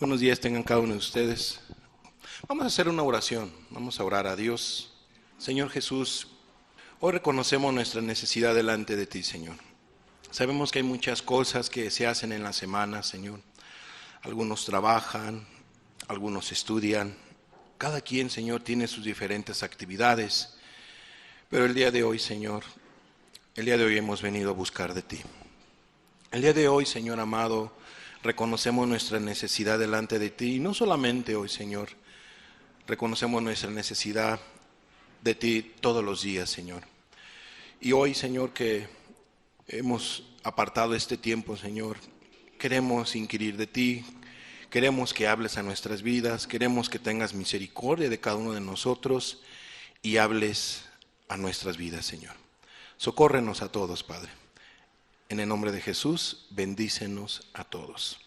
Buenos días tengan cada uno de ustedes. Vamos a hacer una oración, vamos a orar a Dios. Señor Jesús, hoy reconocemos nuestra necesidad delante de ti, Señor. Sabemos que hay muchas cosas que se hacen en la semana, Señor. Algunos trabajan, algunos estudian. Cada quien, Señor, tiene sus diferentes actividades. Pero el día de hoy, Señor, el día de hoy hemos venido a buscar de ti. El día de hoy, Señor amado, reconocemos nuestra necesidad delante de ti. Y no solamente hoy, Señor, reconocemos nuestra necesidad de ti todos los días, Señor. Y hoy, Señor, que hemos apartado este tiempo, Señor, queremos inquirir de ti, queremos que hables a nuestras vidas, queremos que tengas misericordia de cada uno de nosotros y hables a nuestras vidas, Señor. Socórrenos a todos, Padre. En el nombre de Jesús, bendícenos a todos.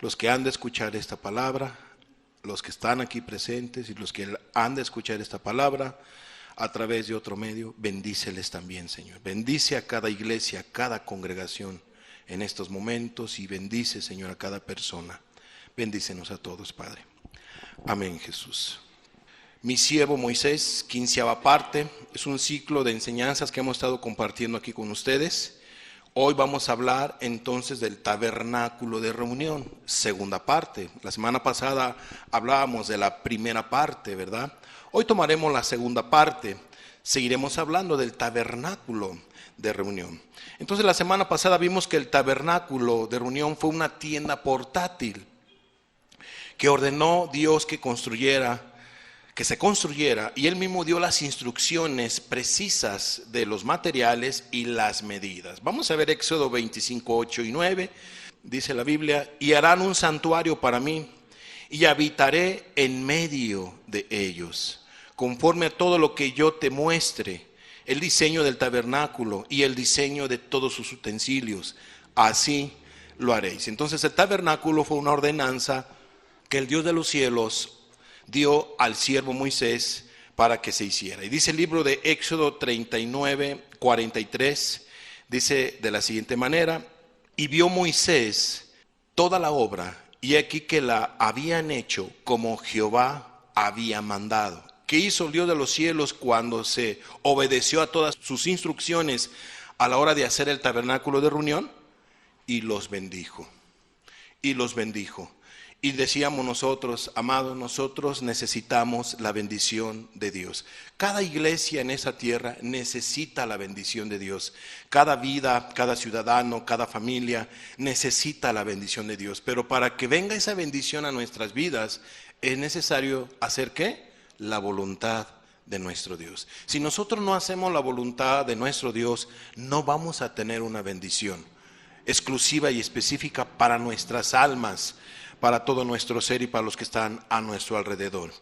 Los que han de escuchar esta palabra, los que están aquí presentes y los que han de escuchar esta palabra a través de otro medio, bendíceles también, Señor. Bendice a cada iglesia, a cada congregación en estos momentos y bendice, Señor, a cada persona. Bendícenos a todos, Padre. Amén, Jesús. Mi siervo Moisés, 15ª parte, es un ciclo de enseñanzas que hemos estado compartiendo aquí con ustedes. Hoy vamos a hablar entonces del tabernáculo de reunión, segunda parte. La semana pasada hablábamos de la primera parte, ¿verdad? Hoy tomaremos la segunda parte. Seguiremos hablando del tabernáculo de reunión. Entonces la semana pasada vimos que el tabernáculo de reunión fue una tienda portátil que ordenó Dios que se construyera, y Él mismo dio las instrucciones precisas de los materiales y las medidas. Vamos a ver Éxodo 25, 8 y 9. Dice la Biblia: y harán un santuario para mí, y habitaré en medio de ellos, conforme a todo lo que yo te muestre, el diseño del tabernáculo y el diseño de todos sus utensilios. Así lo haréis. Entonces el tabernáculo fue una ordenanza que el Dios de los cielos dio al siervo Moisés para que se hiciera. Y dice el libro de Éxodo 39, 43, dice de la siguiente manera: y vio Moisés toda la obra, y aquí que la habían hecho como Jehová había mandado. ¿Qué hizo el Dios de los cielos cuando se obedeció a todas sus instrucciones a la hora de hacer el tabernáculo de reunión? Y los bendijo. Y los bendijo. Y decíamos nosotros, amados, nosotros necesitamos la bendición de Dios. Cada iglesia en esa tierra necesita la bendición de Dios. Cada vida, cada ciudadano, cada familia necesita la bendición de Dios. Pero para que venga esa bendición a nuestras vidas, es necesario hacer ¿qué? La voluntad de nuestro Dios. Si nosotros no hacemos la voluntad de nuestro Dios, no vamos a tener una bendición exclusiva y específica para nuestras almas, para todo nuestro ser y para los que están a nuestro alrededor.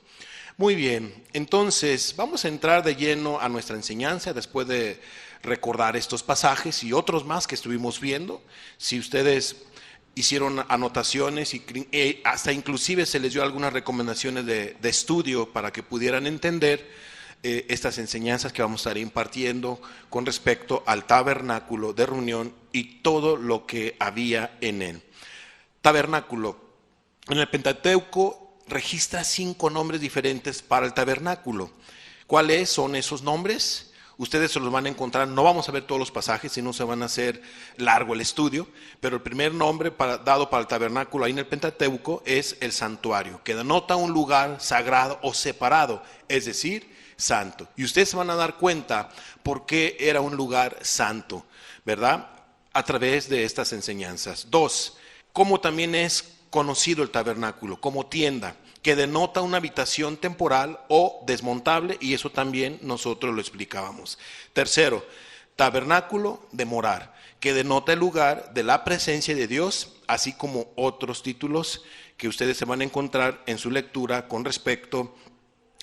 Muy bien, entonces vamos a entrar de lleno a nuestra enseñanza después de recordar estos pasajes y otros más que estuvimos viendo. Si ustedes hicieron anotaciones y hasta inclusive se les dio algunas recomendaciones de estudio para que pudieran entender estas enseñanzas que vamos a estar impartiendo con respecto al tabernáculo de reunión y todo lo que había en él. Tabernáculo. En el Pentateuco registra 5 nombres diferentes para el tabernáculo. ¿Cuáles son esos nombres? Ustedes se los van a encontrar, no vamos a ver todos los pasajes, si no se van a hacer largo el estudio, pero el primer nombre dado para el tabernáculo ahí en el Pentateuco es el santuario, que denota un lugar sagrado o separado, es decir, santo. Y ustedes se van a dar cuenta por qué era un lugar santo, ¿verdad? A través de estas enseñanzas. 2, cómo también es conocido el tabernáculo como tienda, que denota una habitación temporal o desmontable, y eso también nosotros lo explicábamos. 3, tabernáculo de morar, que denota el lugar de la presencia de Dios, así como otros títulos que ustedes se van a encontrar en su lectura con respecto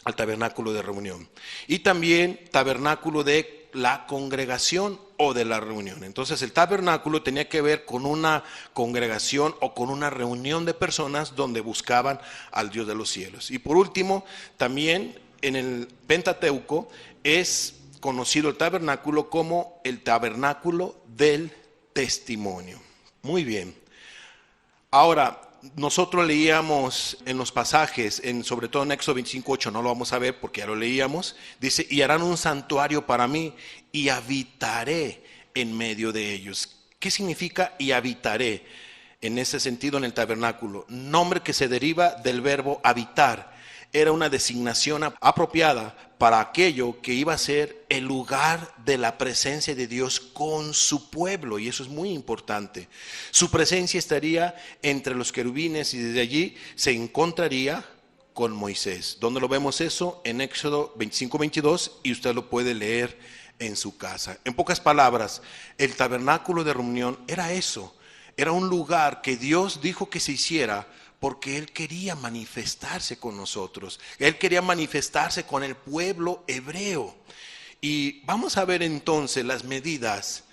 al tabernáculo de reunión. Y también tabernáculo de la congregación o de la reunión. Entonces el tabernáculo tenía que ver con una congregación o con una reunión de personas donde buscaban al Dios de los cielos. Y por último, también en el Pentateuco es conocido el tabernáculo como el tabernáculo del testimonio. Muy bien. Ahora, nosotros leíamos en los pasajes, sobre todo en Éxodo 25:8, no lo vamos a ver porque ya lo leíamos, dice, y harán un santuario para mí y habitaré en medio de ellos. ¿Qué significa y habitaré? En ese sentido, en el tabernáculo, nombre que se deriva del verbo habitar, era una designación apropiada para aquello que iba a ser el lugar de la presencia de Dios con su pueblo, y eso es muy importante. Su presencia estaría entre los querubines y desde allí se encontraría con Moisés. ¿Dónde lo vemos eso? En Éxodo 25:22, y usted lo puede leer en su casa. En pocas palabras, el tabernáculo de reunión era eso, era un lugar que Dios dijo que se hiciera porque Él quería manifestarse con nosotros. Él quería manifestarse con el pueblo hebreo. Y vamos a ver entonces las medidas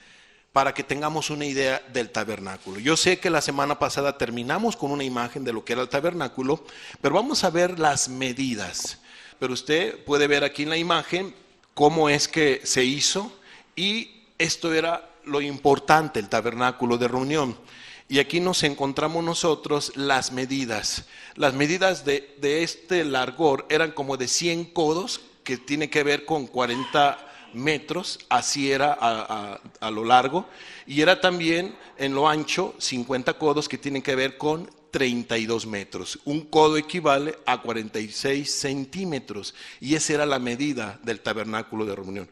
para que tengamos una idea del tabernáculo. Yo sé que la semana pasada terminamos con una imagen de lo que era el tabernáculo, pero vamos a ver las medidas. Pero usted puede ver aquí en la imagen cómo es que se hizo, y esto era lo importante, el tabernáculo de reunión. Y aquí nos encontramos nosotros las medidas. Las medidas de este largor eran como de 100 codos, que tiene que ver con 40 metros, así era a lo largo. Y era también en lo ancho 50 codos, que tienen que ver con 32 metros. Un codo equivale a 46 centímetros. Y esa era la medida del tabernáculo de reunión.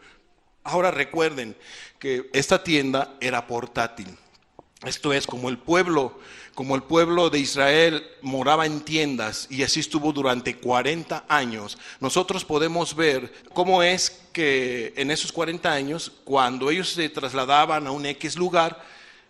Ahora recuerden que esta tienda era portátil. Esto es, como el pueblo de Israel moraba en tiendas y así estuvo durante 40 años, nosotros podemos ver cómo es que en esos 40 años, cuando ellos se trasladaban a un X lugar,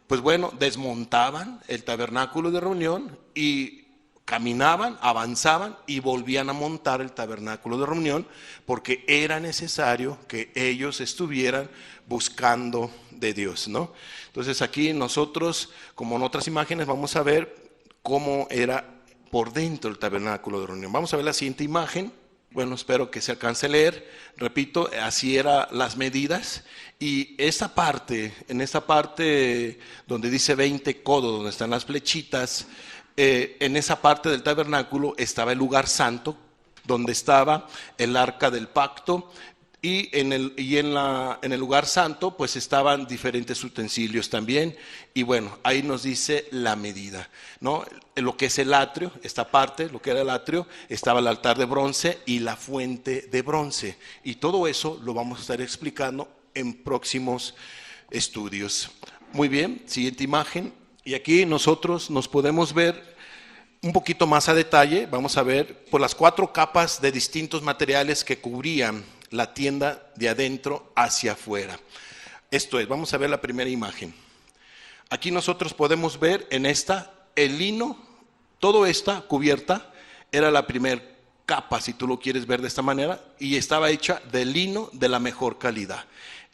pues bueno, desmontaban el tabernáculo de reunión y caminaban, avanzaban y volvían a montar el tabernáculo de reunión, porque era necesario que ellos estuvieran buscando de Dios, ¿no? Entonces aquí nosotros, como en otras imágenes, vamos a ver cómo era por dentro el tabernáculo de reunión. Vamos a ver la siguiente imagen. Bueno, espero que se alcance a leer. Repito, así eran las medidas. Y esta parte, en esta parte donde dice 20 codos, donde están las flechitas, en esa parte del tabernáculo estaba el lugar santo, donde estaba el arca del pacto, y en el lugar santo pues estaban diferentes utensilios también. Y bueno, ahí nos dice la medida, ¿no? Lo que es el atrio, esta parte, lo que era el atrio, estaba el altar de bronce y la fuente de bronce, y todo eso lo vamos a estar explicando en próximos estudios. Muy bien, siguiente imagen. Y aquí nosotros nos podemos ver un poquito más a detalle. Vamos a ver por las 4 capas de distintos materiales que cubrían la tienda de adentro hacia afuera. Esto es, vamos a ver la primera imagen. Aquí nosotros podemos ver en esta el lino, toda esta cubierta era la primera capa, si tú lo quieres ver de esta manera, y estaba hecha de lino de la mejor calidad.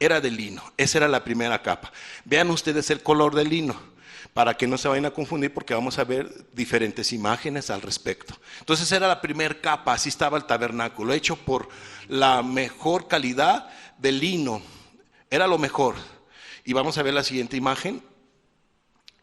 Era de lino, esa era la primera capa. Vean ustedes el color del lino, para que no se vayan a confundir, porque vamos a ver diferentes imágenes al respecto. Entonces era la primera capa, así estaba el tabernáculo, hecho por la mejor calidad de lino, era lo mejor. Y vamos a ver la siguiente imagen.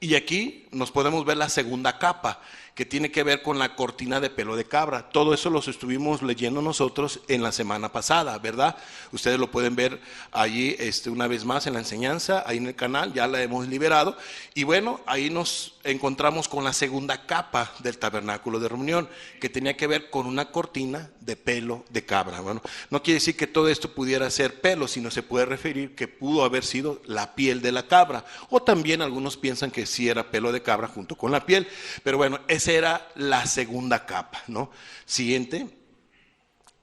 Y aquí nos podemos ver la segunda capa, que tiene que ver con la cortina de pelo de cabra. Todo eso los estuvimos leyendo nosotros en la semana pasada, ¿verdad? Ustedes lo pueden ver allí una vez más en la enseñanza, ahí en el canal, ya la hemos liberado. Y bueno, ahí nos encontramos con la segunda capa del tabernáculo de reunión, que tenía que ver con una cortina de pelo de cabra. Bueno, no quiere decir que todo esto pudiera ser pelo, sino se puede referir que pudo haber sido la piel de la cabra, o también algunos piensan que sí era pelo de cabra junto con la piel, pero bueno, esa era la segunda capa, ¿no? Siguiente.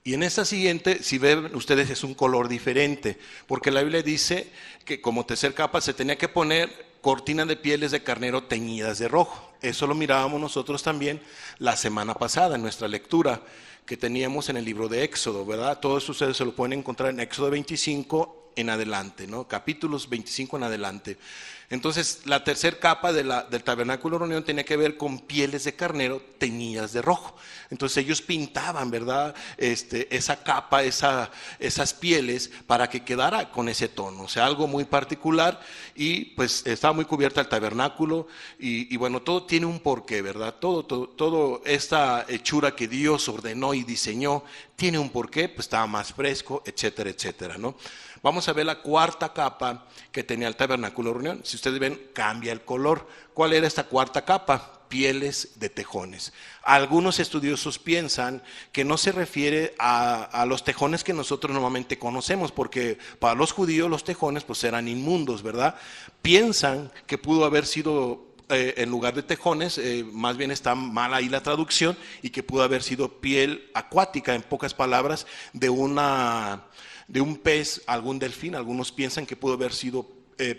Y en esta siguiente, si ven ustedes, es un color diferente, porque la Biblia dice que como tercer capa se tenía que poner cortina de pieles de carnero teñidas de rojo. Eso lo mirábamos nosotros también la semana pasada en nuestra lectura que teníamos en el libro de Éxodo, ¿verdad? Todo eso ustedes se lo pueden encontrar en Éxodo 25 en adelante, ¿no? Capítulos 25 en adelante. Entonces, la tercera capa del tabernáculo de reunión tenía que ver con pieles de carnero teñidas de rojo. Entonces ellos pintaban, ¿verdad? Esa capa, esas pieles para que quedara con ese tono, o sea, algo muy particular, y pues estaba muy cubierta el tabernáculo y bueno, todo tiene un porqué, ¿verdad? Todo esta hechura que Dios ordenó y diseñó tiene un porqué, pues estaba más fresco, etcétera, etcétera, ¿no? Vamos a ver la cuarta capa que tenía el tabernáculo de reunión. Si ustedes ven, cambia el color. ¿Cuál era esta cuarta capa? Pieles de tejones. Algunos estudiosos piensan que no se refiere a los tejones que nosotros normalmente conocemos, porque para los judíos los tejones pues eran inmundos, ¿verdad? Piensan que pudo haber sido en lugar de tejones, más bien está mal ahí la traducción, y que pudo haber sido piel acuática, en pocas palabras, de un pez, algún delfín. Algunos piensan que pudo haber sido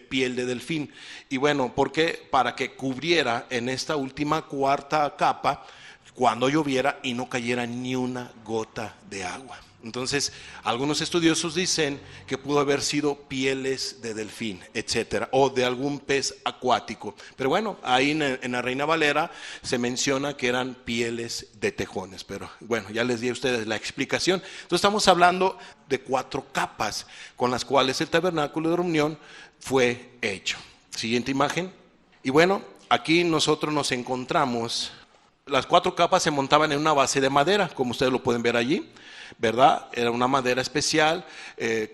piel de delfín. Y bueno, ¿por qué? Para que cubriera en esta última cuarta capa cuando lloviera y no cayera ni una gota de agua. Entonces, algunos estudiosos dicen que pudo haber sido pieles de delfín, etcétera, o de algún pez acuático. Pero bueno, ahí en la Reina Valera se menciona que eran pieles de tejones. Pero bueno, ya les di a ustedes la explicación. Entonces, estamos hablando de 4 capas con las cuales el tabernáculo de reunión fue hecho. Siguiente imagen. Y bueno, aquí nosotros nos encontramos. Las 4 capas se montaban en una base de madera, como ustedes lo pueden ver allí, ¿verdad? Era una madera especial,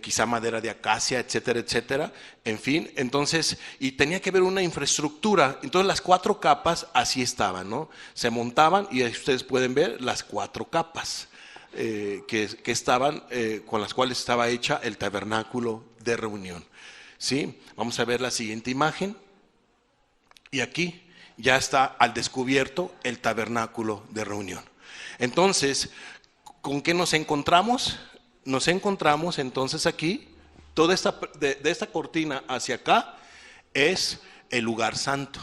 quizá madera de acacia, etcétera, etcétera, en fin. Entonces, y tenía que haber una infraestructura. Entonces las 4 capas así estaban, ¿no? Se montaban y ahí ustedes pueden ver las 4 capas que estaban, con las cuales estaba hecha el tabernáculo de reunión, ¿sí? Vamos a ver la siguiente imagen. Y aquí ya está al descubierto el tabernáculo de reunión. Entonces, ¿con qué nos encontramos? Nos encontramos entonces aquí, toda de esta cortina hacia acá es el lugar santo,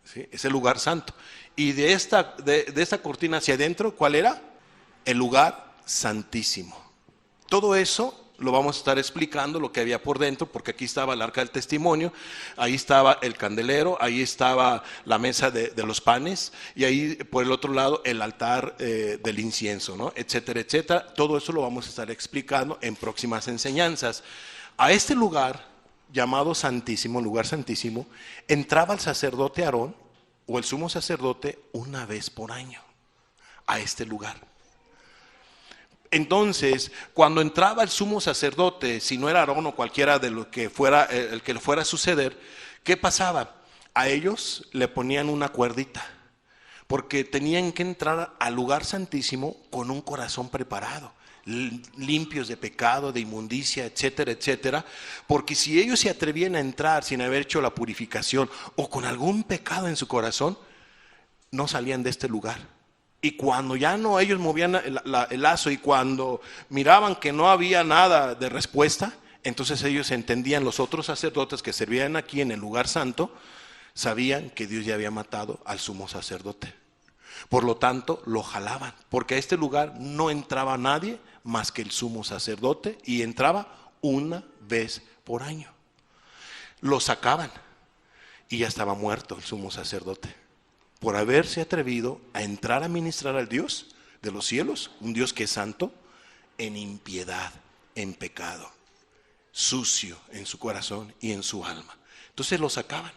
¿sí? Es el lugar santo. Y de esta cortina hacia adentro, ¿cuál era? El lugar santísimo. Todo eso lo vamos a estar explicando, lo que había por dentro, porque aquí estaba el arca del testimonio, ahí estaba el candelero, ahí estaba la mesa de los panes, y ahí por el otro lado el altar del incienso, ¿no? Etcétera, etcétera. Todo eso lo vamos a estar explicando en próximas enseñanzas. A este lugar llamado Santísimo, lugar santísimo, entraba el sacerdote Aarón o el sumo sacerdote una vez por año a este lugar. Entonces, cuando entraba el sumo sacerdote, si no era Aarón o cualquiera de lo que fuera, el que le fuera a suceder, ¿qué pasaba? A ellos le ponían una cuerdita, porque tenían que entrar al lugar santísimo con un corazón preparado, limpios de pecado, de inmundicia, etcétera, etcétera, porque si ellos se atrevían a entrar sin haber hecho la purificación o con algún pecado en su corazón, no salían de este lugar. Y cuando ya no, ellos movían el lazo, y cuando miraban que no había nada de respuesta, entonces ellos entendían, los otros sacerdotes que servían aquí en el lugar santo, sabían que Dios ya había matado al sumo sacerdote. Por lo tanto, lo jalaban, porque a este lugar no entraba nadie más que el sumo sacerdote, y entraba una vez por año. Lo sacaban y ya estaba muerto el sumo sacerdote, por haberse atrevido a entrar a ministrar al Dios de los cielos, un Dios que es santo, en impiedad, en pecado, sucio en su corazón y en su alma. Entonces lo sacaban.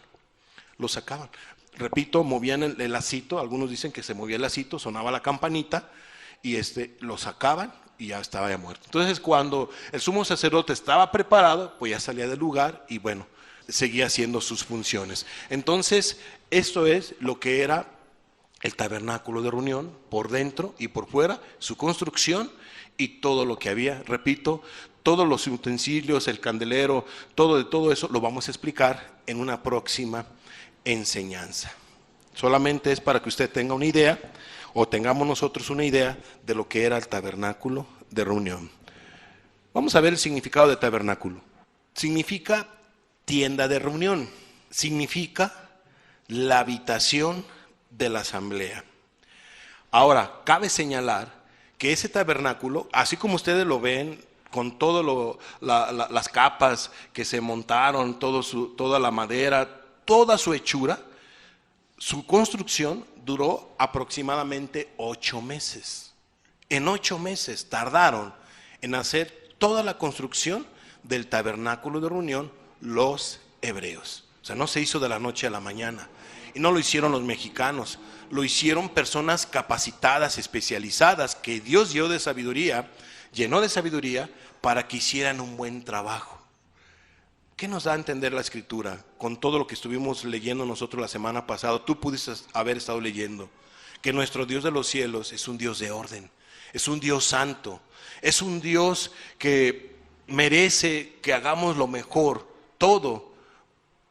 Repito, movían el lacito, algunos dicen que se movía el lacito, sonaba la campanita, y lo sacaban y ya estaba ya muerto. Entonces cuando el sumo sacerdote estaba preparado, pues ya salía del lugar y bueno, seguía haciendo sus funciones. Entonces, esto es lo que era el tabernáculo de reunión, por dentro y por fuera, su construcción y todo lo que había. Repito, todos los utensilios, el candelero, todo eso lo vamos a explicar en una próxima enseñanza. Solamente es para que usted tenga una idea, o tengamos nosotros una idea de lo que era el tabernáculo de reunión. Vamos a ver el significado de tabernáculo. Significa tienda de reunión, significa la habitación de la asamblea. Ahora, cabe señalar que ese tabernáculo, así como ustedes lo ven con todo las capas que se montaron, toda la madera, toda su hechura, su construcción duró aproximadamente 8 meses. En 8 meses tardaron en hacer toda la construcción del tabernáculo de reunión los hebreos. O sea, no se hizo de la noche a la mañana. Y no lo hicieron los mexicanos, lo hicieron personas capacitadas, especializadas, que Dios llenó de sabiduría para que hicieran un buen trabajo. ¿Qué nos da a entender la Escritura? Con todo lo que estuvimos leyendo nosotros la semana pasada, tú pudiste haber estado leyendo, que nuestro Dios de los cielos es un Dios de orden, es un Dios santo, es un Dios que merece que hagamos lo mejor, todo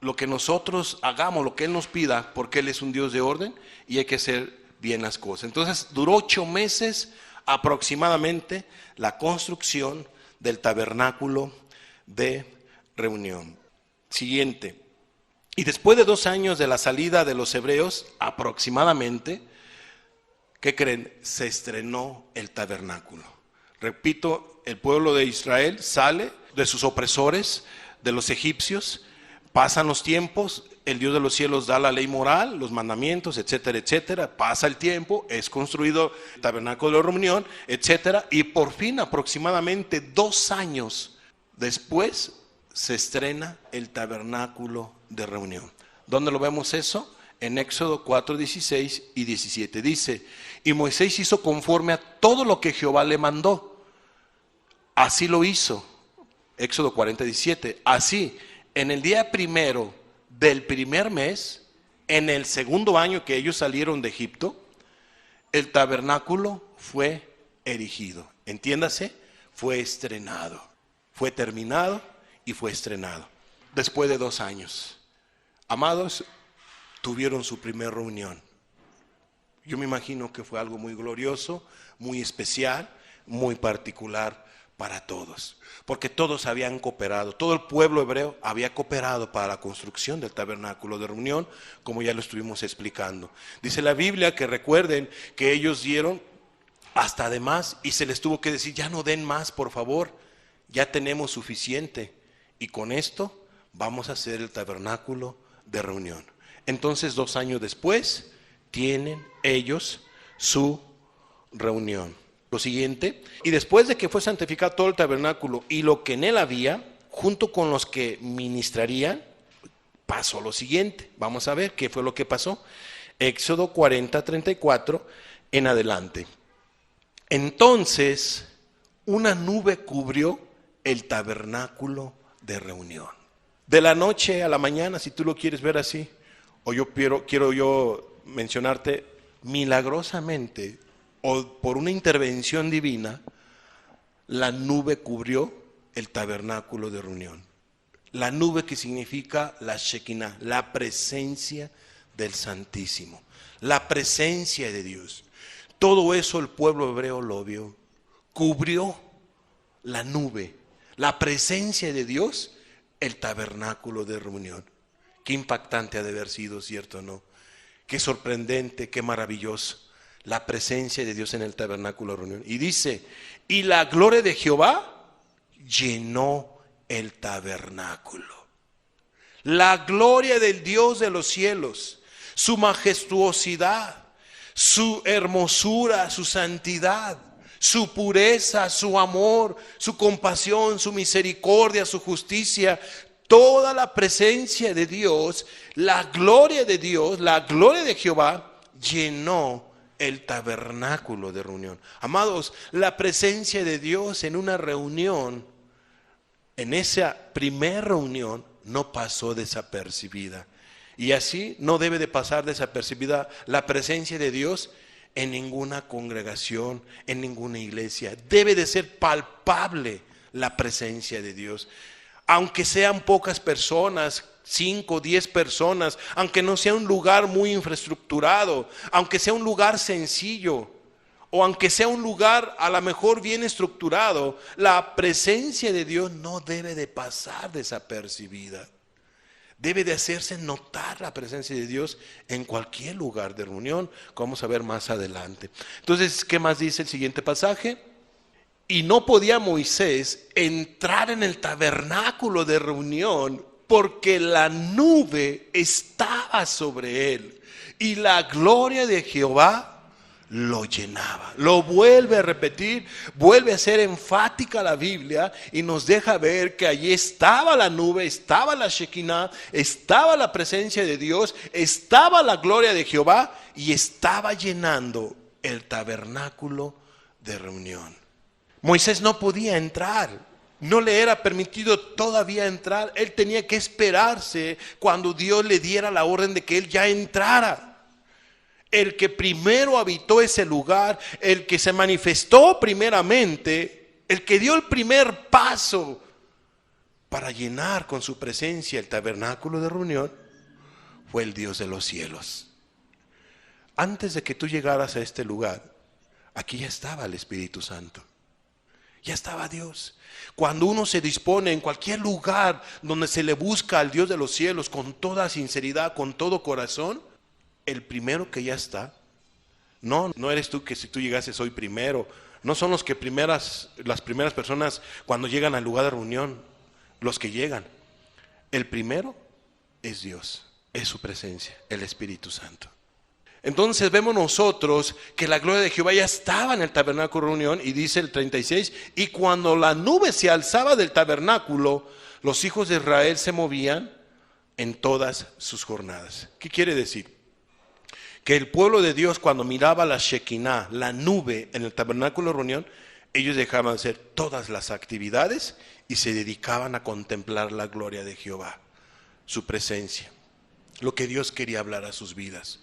lo que nosotros hagamos, lo que Él nos pida, porque Él es un Dios de orden y hay que hacer bien las cosas. Entonces duró 8 meses aproximadamente la construcción del tabernáculo de reunión. Siguiente. Y después de 2 años de la salida de los hebreos, aproximadamente, ¿qué creen? Se estrenó el tabernáculo. Repito, el pueblo de Israel sale de sus opresores, de los egipcios, pasan los tiempos, el Dios de los cielos da la ley moral, los mandamientos, etcétera, etcétera. Pasa el tiempo, es construido el tabernáculo de reunión, etcétera. Y por fin, aproximadamente 2 años después, se estrena el tabernáculo de reunión. ¿Dónde lo vemos eso? En Éxodo 4, 16 y 17. Dice, y Moisés hizo conforme a todo lo que Jehová le mandó. Así lo hizo. Éxodo 40, 17. Así, en el día primero del primer mes, en el segundo año que ellos salieron de Egipto, el tabernáculo fue erigido. Entiéndase, fue estrenado. Fue terminado y fue estrenado. Después de 2 años. Amados, tuvieron su primera reunión. Yo me imagino que fue algo muy glorioso, muy especial, muy particular para todos, porque todos habían cooperado, todo el pueblo hebreo había cooperado para la construcción del tabernáculo de reunión, como ya lo estuvimos explicando. Dice la Biblia que recuerden que ellos dieron hasta de más y se les tuvo que decir, ya no den más, por favor, ya tenemos suficiente y con esto vamos a hacer el tabernáculo de reunión. Entonces 2 años después tienen ellos su reunión. Lo siguiente, y después de que fue santificado todo el tabernáculo y lo que en él había, junto con los que ministrarían, pasó lo siguiente. Vamos a ver qué fue lo que pasó. Éxodo 40, 34 en adelante. Entonces, una nube cubrió el tabernáculo de reunión. De la noche a la mañana, si tú lo quieres ver así, o yo quiero yo mencionarte, milagrosamente, o por una intervención divina, la nube cubrió el tabernáculo de reunión. La nube que significa la Shekinah, la presencia del Santísimo, la presencia de Dios. Todo eso el pueblo hebreo lo vio. Cubrió la nube, la presencia de Dios, el tabernáculo de reunión. Qué impactante ha de haber sido, ¿cierto o no? Qué sorprendente, qué maravilloso. La presencia de Dios en el tabernáculo de reunión. Y dice, y la gloria de Jehová llenó el tabernáculo. La gloria del Dios de los cielos, su majestuosidad, su hermosura, su santidad, su pureza, su amor, su compasión, su misericordia, su justicia, toda la presencia de Dios, la gloria de Dios, la gloria de Jehová llenó el tabernáculo de reunión. Amados, la presencia de Dios en una reunión, en esa primera reunión, no pasó desapercibida. Y así no debe de pasar desapercibida la presencia de Dios en ninguna congregación, en ninguna iglesia. Debe de ser palpable la presencia de Dios. Aunque sean pocas personas, 5 o 10 personas, aunque no sea un lugar muy infraestructurado, aunque sea un lugar sencillo, o aunque sea un lugar a lo mejor bien estructurado, la presencia de Dios no debe de pasar desapercibida. Debe de hacerse notar la presencia de Dios en cualquier lugar de reunión, como vamos a ver más adelante. Entonces, ¿qué más dice el siguiente pasaje? Y no podía Moisés entrar en el tabernáculo de reunión porque la nube estaba sobre él y la gloria de Jehová lo llenaba. Lo vuelve a repetir, vuelve a ser enfática la Biblia y nos deja ver que allí estaba la nube, estaba la Shekinah, estaba la presencia de Dios, estaba la gloria de Jehová y estaba llenando el tabernáculo de reunión. Moisés no podía entrar, no le era permitido todavía entrar. Él tenía que esperarse cuando Dios le diera la orden de que él ya entrara. El que primero habitó ese lugar, el que se manifestó primeramente, el que dio el primer paso para llenar con su presencia el tabernáculo de reunión, fue el Dios de los cielos. Antes de que tú llegaras a este lugar, aquí ya estaba el Espíritu Santo. Ya estaba Dios. Cuando uno se dispone en cualquier lugar donde se le busca al Dios de los cielos con toda sinceridad, con todo corazón, el primero que ya está, no eres tú que si tú llegases hoy primero, no son las primeras personas cuando llegan al lugar de reunión, los que llegan. El primero es Dios, es su presencia, el Espíritu Santo. Entonces vemos nosotros que la gloria de Jehová ya estaba en el tabernáculo de reunión, y dice el 36, y cuando la nube se alzaba del tabernáculo, los hijos de Israel se movían en todas sus jornadas. ¿Qué quiere decir? Que el pueblo de Dios, cuando miraba la Shekinah, la nube en el tabernáculo de reunión, ellos dejaban de hacer todas las actividades y se dedicaban a contemplar la gloria de Jehová, su presencia, lo que Dios quería hablar a sus vidas,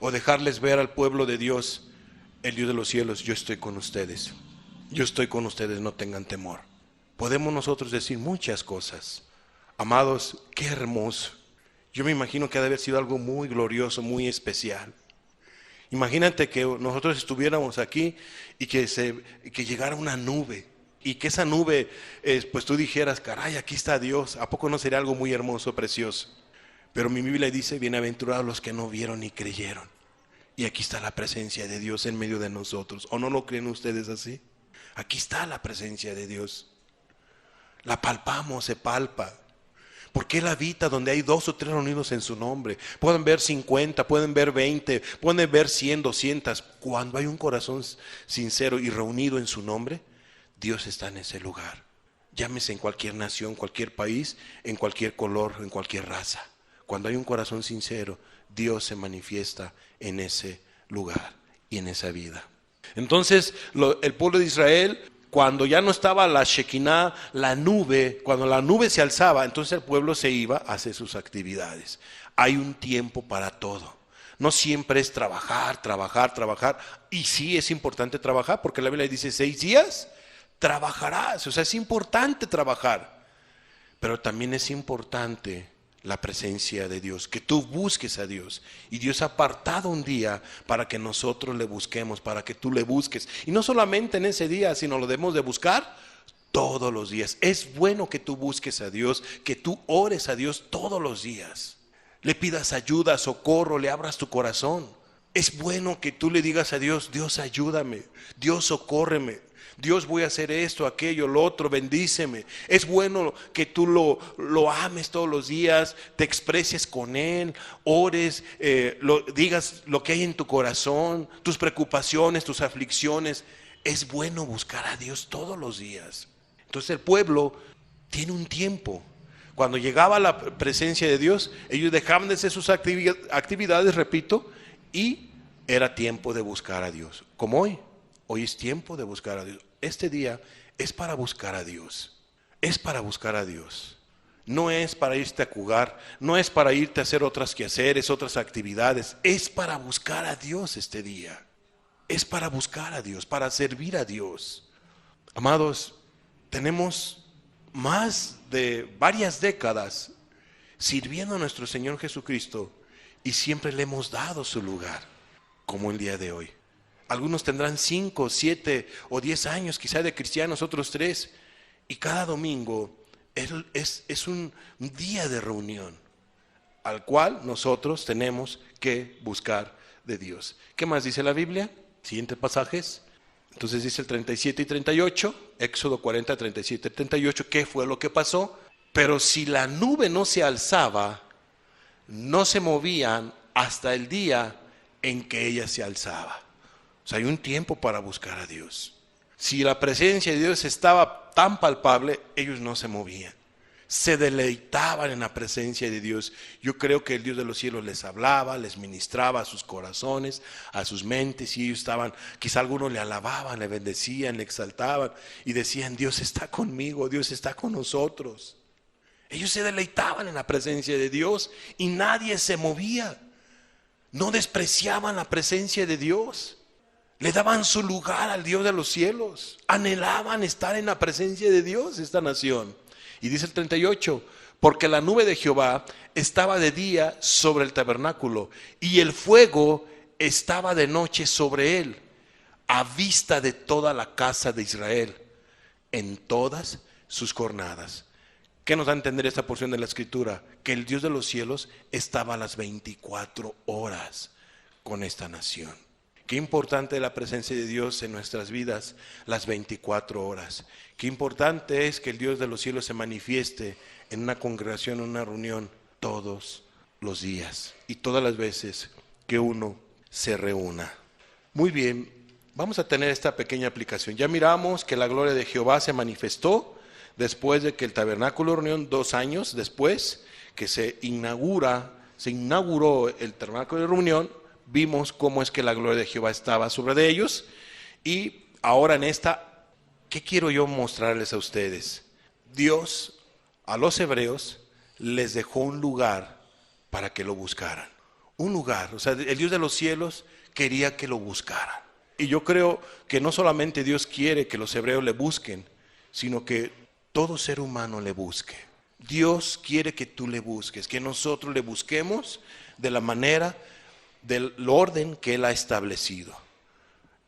o dejarles ver al pueblo de Dios, el Dios de los cielos: yo estoy con ustedes, no tengan temor. Podemos nosotros decir muchas cosas. Amados, qué hermoso. Yo me imagino que ha de haber sido algo muy glorioso, muy especial. Imagínate que nosotros estuviéramos aquí y que llegara una nube, y que esa nube, pues tú dijeras: caray, aquí está Dios. ¿A poco no sería algo muy hermoso, precioso? Pero mi Biblia dice: bienaventurados los que no vieron ni creyeron. Y aquí está la presencia de Dios en medio de nosotros. ¿O no lo creen ustedes así? Aquí está la presencia de Dios. La palpamos, se palpa. Porque Él habita donde hay 2 o 3 reunidos en su nombre. Pueden ver 50, pueden ver 20, pueden ver 100, 200. Cuando hay un corazón sincero y reunido en su nombre, Dios está en ese lugar. Llámese en cualquier nación, cualquier país, en cualquier color, en cualquier raza. Cuando hay un corazón sincero, Dios se manifiesta en ese lugar y en esa vida. Entonces, el pueblo de Israel, cuando ya no estaba la Shekinah, la nube, cuando la nube se alzaba, entonces el pueblo se iba a hacer sus actividades. Hay un tiempo para todo. No siempre es trabajar. Y sí es importante trabajar, porque la Biblia dice 6 días trabajarás. O sea, es importante trabajar. Pero también es importante la presencia de Dios, que tú busques a Dios. Y Dios ha apartado un día para que nosotros le busquemos, para que tú le busques. Y no solamente en ese día, sino lo debemos de buscar todos los días. Es bueno que tú busques a Dios, que tú ores a Dios todos los días. Le pidas ayuda, socorro, le abras tu corazón. Es bueno que tú le digas a Dios: Dios, ayúdame, Dios, socórreme. Dios, voy a hacer esto, aquello, lo otro, bendíceme. Es bueno que tú lo ames todos los días, te expreses con Él, ores, digas lo que hay en tu corazón, tus preocupaciones, tus aflicciones. Es bueno buscar a Dios todos los días. Entonces el pueblo tiene un tiempo. Cuando llegaba la presencia de Dios, ellos dejaban de hacer sus actividades, repito, y era tiempo de buscar a Dios. Como hoy. Hoy es tiempo de buscar a Dios. Este día es para buscar a Dios. Es para buscar a Dios. No es para irte a jugar, no es para irte a hacer otras quehaceres, otras actividades. Es para buscar a Dios este día. Es para buscar a Dios, para servir a Dios. Amados, tenemos más de varias décadas sirviendo a nuestro Señor Jesucristo y siempre le hemos dado su lugar, como el día de hoy. Algunos tendrán 5, 7 o 10 años quizá de cristianos, otros 3. Y cada domingo es un día de reunión al cual nosotros tenemos que buscar de Dios. ¿Qué más dice la Biblia? Siguientes pasajes. Entonces dice el 37 y 38, Éxodo 40, 37 y 38, ¿qué fue lo que pasó? Pero si la nube no se alzaba, no se movían hasta el día en que ella se alzaba. O sea, hay un tiempo para buscar a Dios. Si la presencia de Dios estaba tan palpable, ellos no se movían. Se deleitaban en la presencia de Dios. Yo creo que el Dios de los cielos les hablaba, les ministraba a sus corazones, a sus mentes, y ellos estaban, quizá algunos le alababan, le bendecían, le exaltaban y decían: Dios está conmigo, Dios está con nosotros. Ellos se deleitaban en la presencia de Dios y nadie se movía. No despreciaban la presencia de Dios. Le daban su lugar al Dios de los cielos. Anhelaban estar en la presencia de Dios, esta nación. Y dice el 38, porque la nube de Jehová estaba de día sobre el tabernáculo y el fuego estaba de noche sobre él, a vista de toda la casa de Israel, en todas sus jornadas. ¿Qué nos da a entender esta porción de la Escritura? Que el Dios de los cielos estaba a las 24 horas con esta nación. Qué importante es la presencia de Dios en nuestras vidas, las 24 horas. Qué importante es que el Dios de los cielos se manifieste en una congregación, en una reunión, todos los días y todas las veces que uno se reúna. Muy bien, vamos a tener esta pequeña aplicación. Ya miramos que la gloria de Jehová se manifestó después de que el tabernáculo de reunión, 2 años después que se inauguró el tabernáculo de reunión. Vimos cómo es que la gloria de Jehová estaba sobre de ellos. Y ahora en esta, ¿qué quiero yo mostrarles a ustedes? Dios a los hebreos les dejó un lugar para que lo buscaran. Un lugar, o sea, el Dios de los cielos quería que lo buscaran. Y yo creo que no solamente Dios quiere que los hebreos le busquen, sino que todo ser humano le busque. Dios quiere que tú le busques, que nosotros le busquemos de la manera, del orden que Él ha establecido.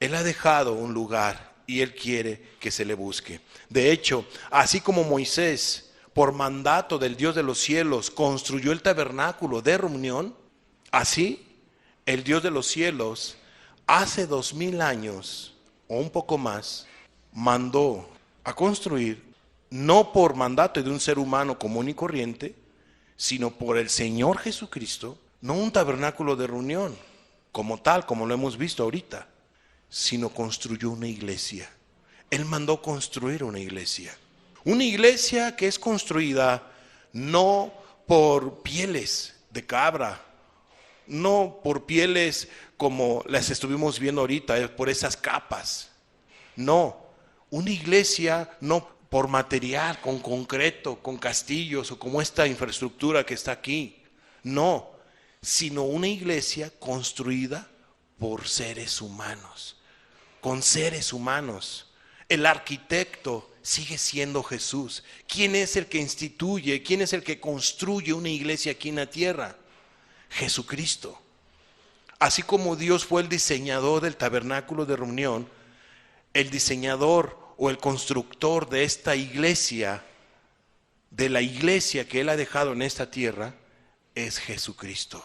Él ha dejado un lugar y Él quiere que se le busque. De hecho, así como Moisés, por mandato del Dios de los cielos, construyó el tabernáculo de reunión, así el Dios de los cielos, hace 2000 años o un poco más, mandó a construir, no por mandato de un ser humano común y corriente, sino por el Señor Jesucristo, no un tabernáculo de reunión como tal, como lo hemos visto ahorita, sino construyó una iglesia. Él mandó construir una iglesia. Una iglesia que es construida no por pieles de cabra, no por pieles como las estuvimos viendo ahorita, por esas capas. No, una iglesia no por material, con concreto, con castillos o como esta infraestructura que está aquí. No, sino una iglesia construida por seres humanos, con seres humanos. El arquitecto sigue siendo Jesús. ¿Quién es el que instituye? ¿Quién es el que construye una iglesia aquí en la tierra? Jesucristo. Así como Dios fue el diseñador del tabernáculo de reunión, el diseñador o el constructor de esta iglesia, de la iglesia que Él ha dejado en esta tierra, es Jesucristo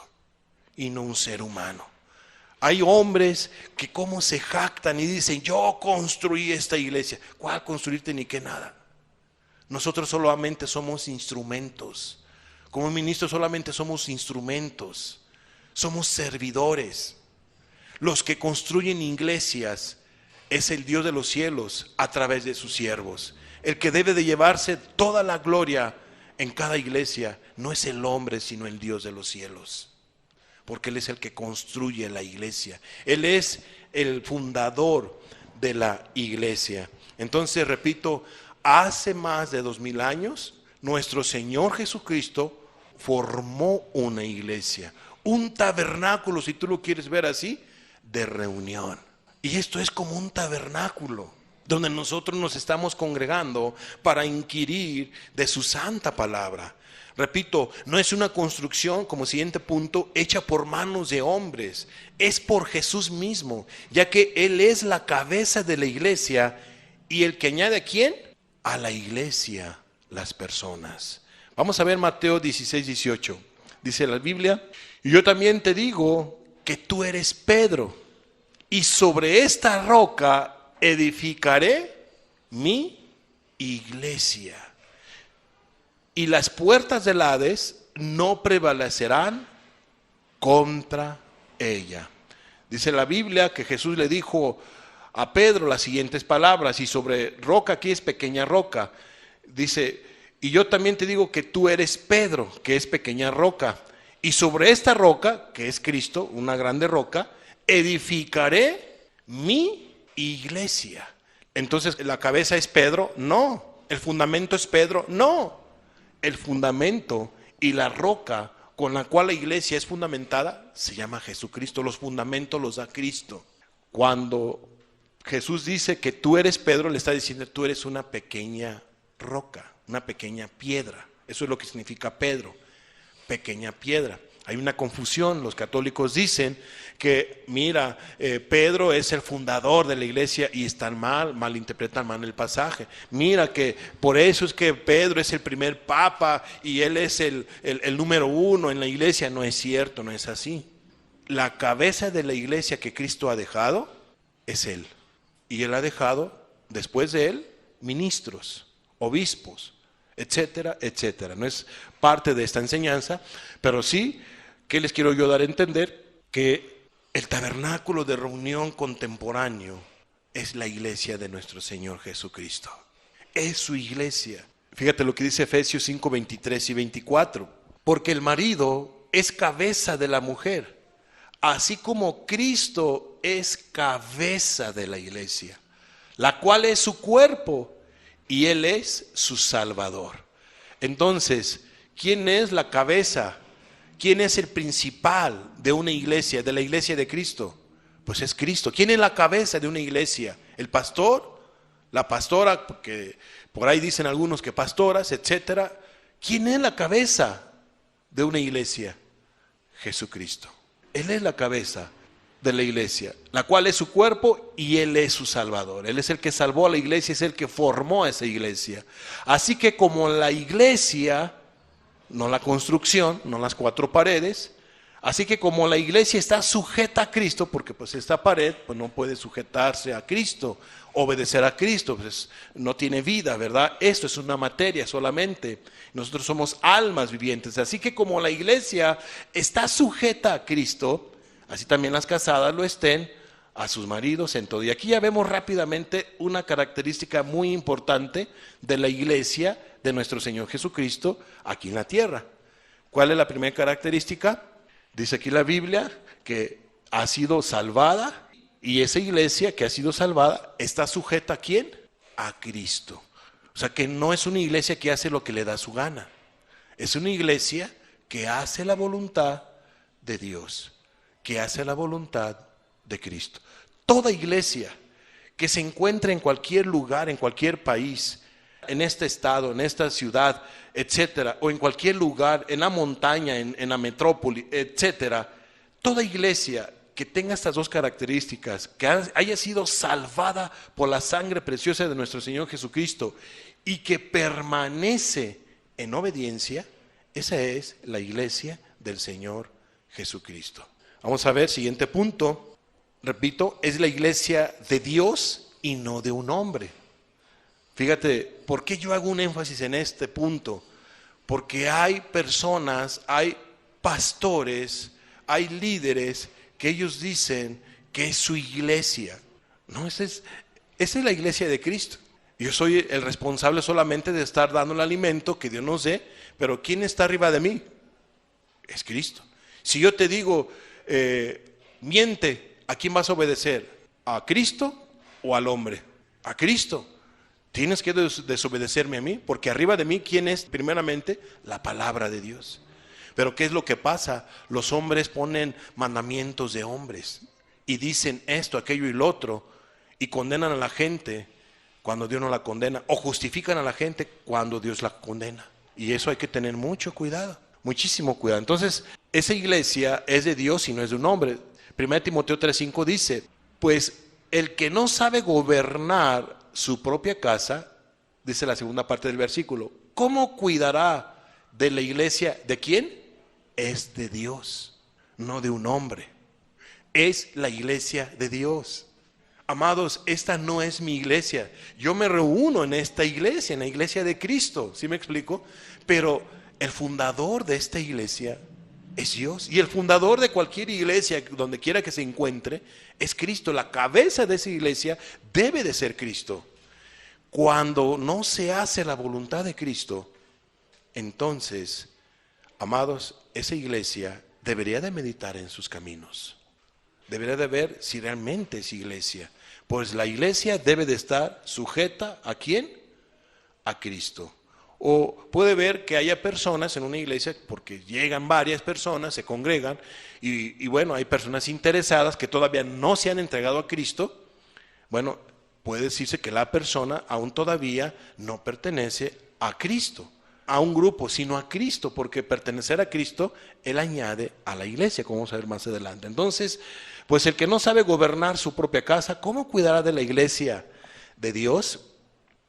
y no un ser humano. Hay hombres que como se jactan y dicen: yo construí esta iglesia. ¿Cuál construirte ni qué nada? Nosotros solamente somos instrumentos. Como ministros solamente somos instrumentos. Somos servidores. Los que construyen iglesias es el Dios de los cielos a través de sus siervos. El que debe de llevarse toda la gloria en cada iglesia no es el hombre, sino el Dios de los cielos. Porque Él es el que construye la iglesia. Él es el fundador de la iglesia. Entonces, repito, hace más de 2000 años, nuestro Señor Jesucristo formó una iglesia. Un tabernáculo, si tú lo quieres ver así, de reunión. Y esto es como un tabernáculo, donde nosotros nos estamos congregando para inquirir de su santa palabra. Repito, no es una construcción, como siguiente punto, hecha por manos de hombres. Es por Jesús mismo, ya que Él es la cabeza de la iglesia. ¿Y el que añade a quién? A la iglesia, las personas. Vamos a ver Mateo 16, 18. Dice la Biblia: y yo también te digo que tú eres Pedro, y sobre esta roca edificaré mi iglesia, y las puertas del Hades no prevalecerán contra ella. Dice la Biblia que Jesús le dijo a Pedro las siguientes palabras, y sobre roca, aquí es pequeña roca, dice: y yo también te digo que tú eres Pedro, que es pequeña roca, y sobre esta roca, que es Cristo, una grande roca, edificaré mi iglesia. Entonces, ¿la cabeza es Pedro? No. ¿El fundamento es Pedro? No. El fundamento y la roca con la cual la iglesia es fundamentada se llama Jesucristo. Los fundamentos los da Cristo. Cuando Jesús dice que tú eres Pedro, le está diciendo: tú eres una pequeña roca, una pequeña piedra. Eso es lo que significa Pedro, pequeña piedra. Hay una confusión. Los católicos dicen que, mira, Pedro es el fundador de la iglesia, y están malinterpretan mal el pasaje. Mira que por eso es que Pedro es el primer papa y él es el número uno en la iglesia. No es cierto, no es así. La cabeza de la iglesia que Cristo ha dejado es él. Y él ha dejado después de él ministros, obispos, etcétera, etcétera. No es parte de esta enseñanza, pero sí que les quiero yo dar a entender que el tabernáculo de reunión contemporáneo es la iglesia de nuestro Señor Jesucristo. Es su iglesia. Fíjate lo que dice Efesios 5, 23 y 24. Porque el marido es cabeza de la mujer, así como Cristo es cabeza de la iglesia, la cual es su cuerpo, y Él es su Salvador. Entonces, ¿quién es la cabeza? ¿Quién es el principal de una iglesia, de la iglesia de Cristo? Pues es Cristo. ¿Quién es la cabeza de una iglesia? ¿El pastor? ¿La pastora? Porque por ahí dicen algunos que pastoras, etcétera. ¿Quién es la cabeza de una iglesia? Jesucristo. Él es la cabeza de la iglesia, la cual es su cuerpo, y Él es su Salvador. Él es el que salvó a la iglesia, es el que formó a esa iglesia. Así que como la iglesia, no la construcción, no las cuatro paredes, así que como la iglesia está sujeta a Cristo, porque pues esta pared pues no puede sujetarse a Cristo, obedecer a Cristo, pues no tiene vida, ¿verdad? Esto es una materia solamente. Nosotros somos almas vivientes. Así que como la iglesia está sujeta a Cristo, así también las casadas lo estén a sus maridos en todo. Y aquí ya vemos rápidamente una característica muy importante de la iglesia de nuestro Señor Jesucristo aquí en la tierra. ¿Cuál es la primera característica? Dice aquí la Biblia que ha sido salvada, y esa iglesia que ha sido salvada está sujeta ¿a quién? A Cristo. O sea que no es una iglesia que hace lo que le da su gana. Es una iglesia que hace la voluntad de Dios, que hace la voluntad de Cristo. Toda iglesia que se encuentre en cualquier lugar, en cualquier país, en este estado, en esta ciudad, etcétera, o en cualquier lugar, en la montaña, en la metrópoli, etcétera, toda iglesia que tenga estas dos características, que haya sido salvada por la sangre preciosa de nuestro Señor Jesucristo y que permanece en obediencia, esa es la iglesia del Señor Jesucristo. Vamos a ver, siguiente punto. Repito, es la iglesia de Dios y no de un hombre. Fíjate, ¿por qué yo hago un énfasis en este punto? Porque hay personas, hay pastores, hay líderes que ellos dicen que es su iglesia. No, esa es la iglesia de Cristo. Yo soy el responsable solamente de estar dando el alimento que Dios nos dé, pero ¿quién está arriba de mí? Es Cristo. Si yo te digo, miente, ¿a quién vas a obedecer? ¿A Cristo o al hombre? A Cristo. Tienes que desobedecerme a mí, porque arriba de mí, ¿quién es? Primeramente, la palabra de Dios. Pero ¿qué es lo que pasa? Los hombres ponen mandamientos de hombres y dicen esto, aquello y lo otro, y condenan a la gente cuando Dios no la condena, o justifican a la gente cuando Dios la condena. Y eso hay que tener mucho cuidado, muchísimo cuidado. Entonces, esa iglesia es de Dios y no es de un hombre. 1 Timoteo 3:5 dice, pues el que no sabe gobernar su propia casa, dice la segunda parte del versículo, ¿cómo cuidará de la iglesia? ¿De quién? Es de Dios, no de un hombre. Es la iglesia de Dios. amados, esta no es mi iglesia. Yo me reúno en esta iglesia, en la iglesia de Cristo, ¿sí me explico? Pero el fundador de esta iglesia es Dios. Y el fundador de cualquier iglesia, donde quiera que se encuentre, es Cristo. La cabeza de esa iglesia debe de ser Cristo. Cuando no se hace la voluntad de Cristo, entonces, amados, esa iglesia debería de meditar en sus caminos. Debería de ver si realmente es iglesia. Pues la iglesia debe de estar sujeta ¿a quién? A Cristo. O puede ver que haya personas en una iglesia, porque llegan varias personas, se congregan, y bueno, hay personas interesadas que todavía no se han entregado a Cristo. Bueno, puede decirse que la persona aún todavía no pertenece a Cristo, a un grupo, sino a Cristo, porque pertenecer a Cristo, Él añade a la iglesia, como vamos a ver más adelante. Entonces, pues el que no sabe gobernar su propia casa, ¿cómo cuidará de la iglesia de Dios?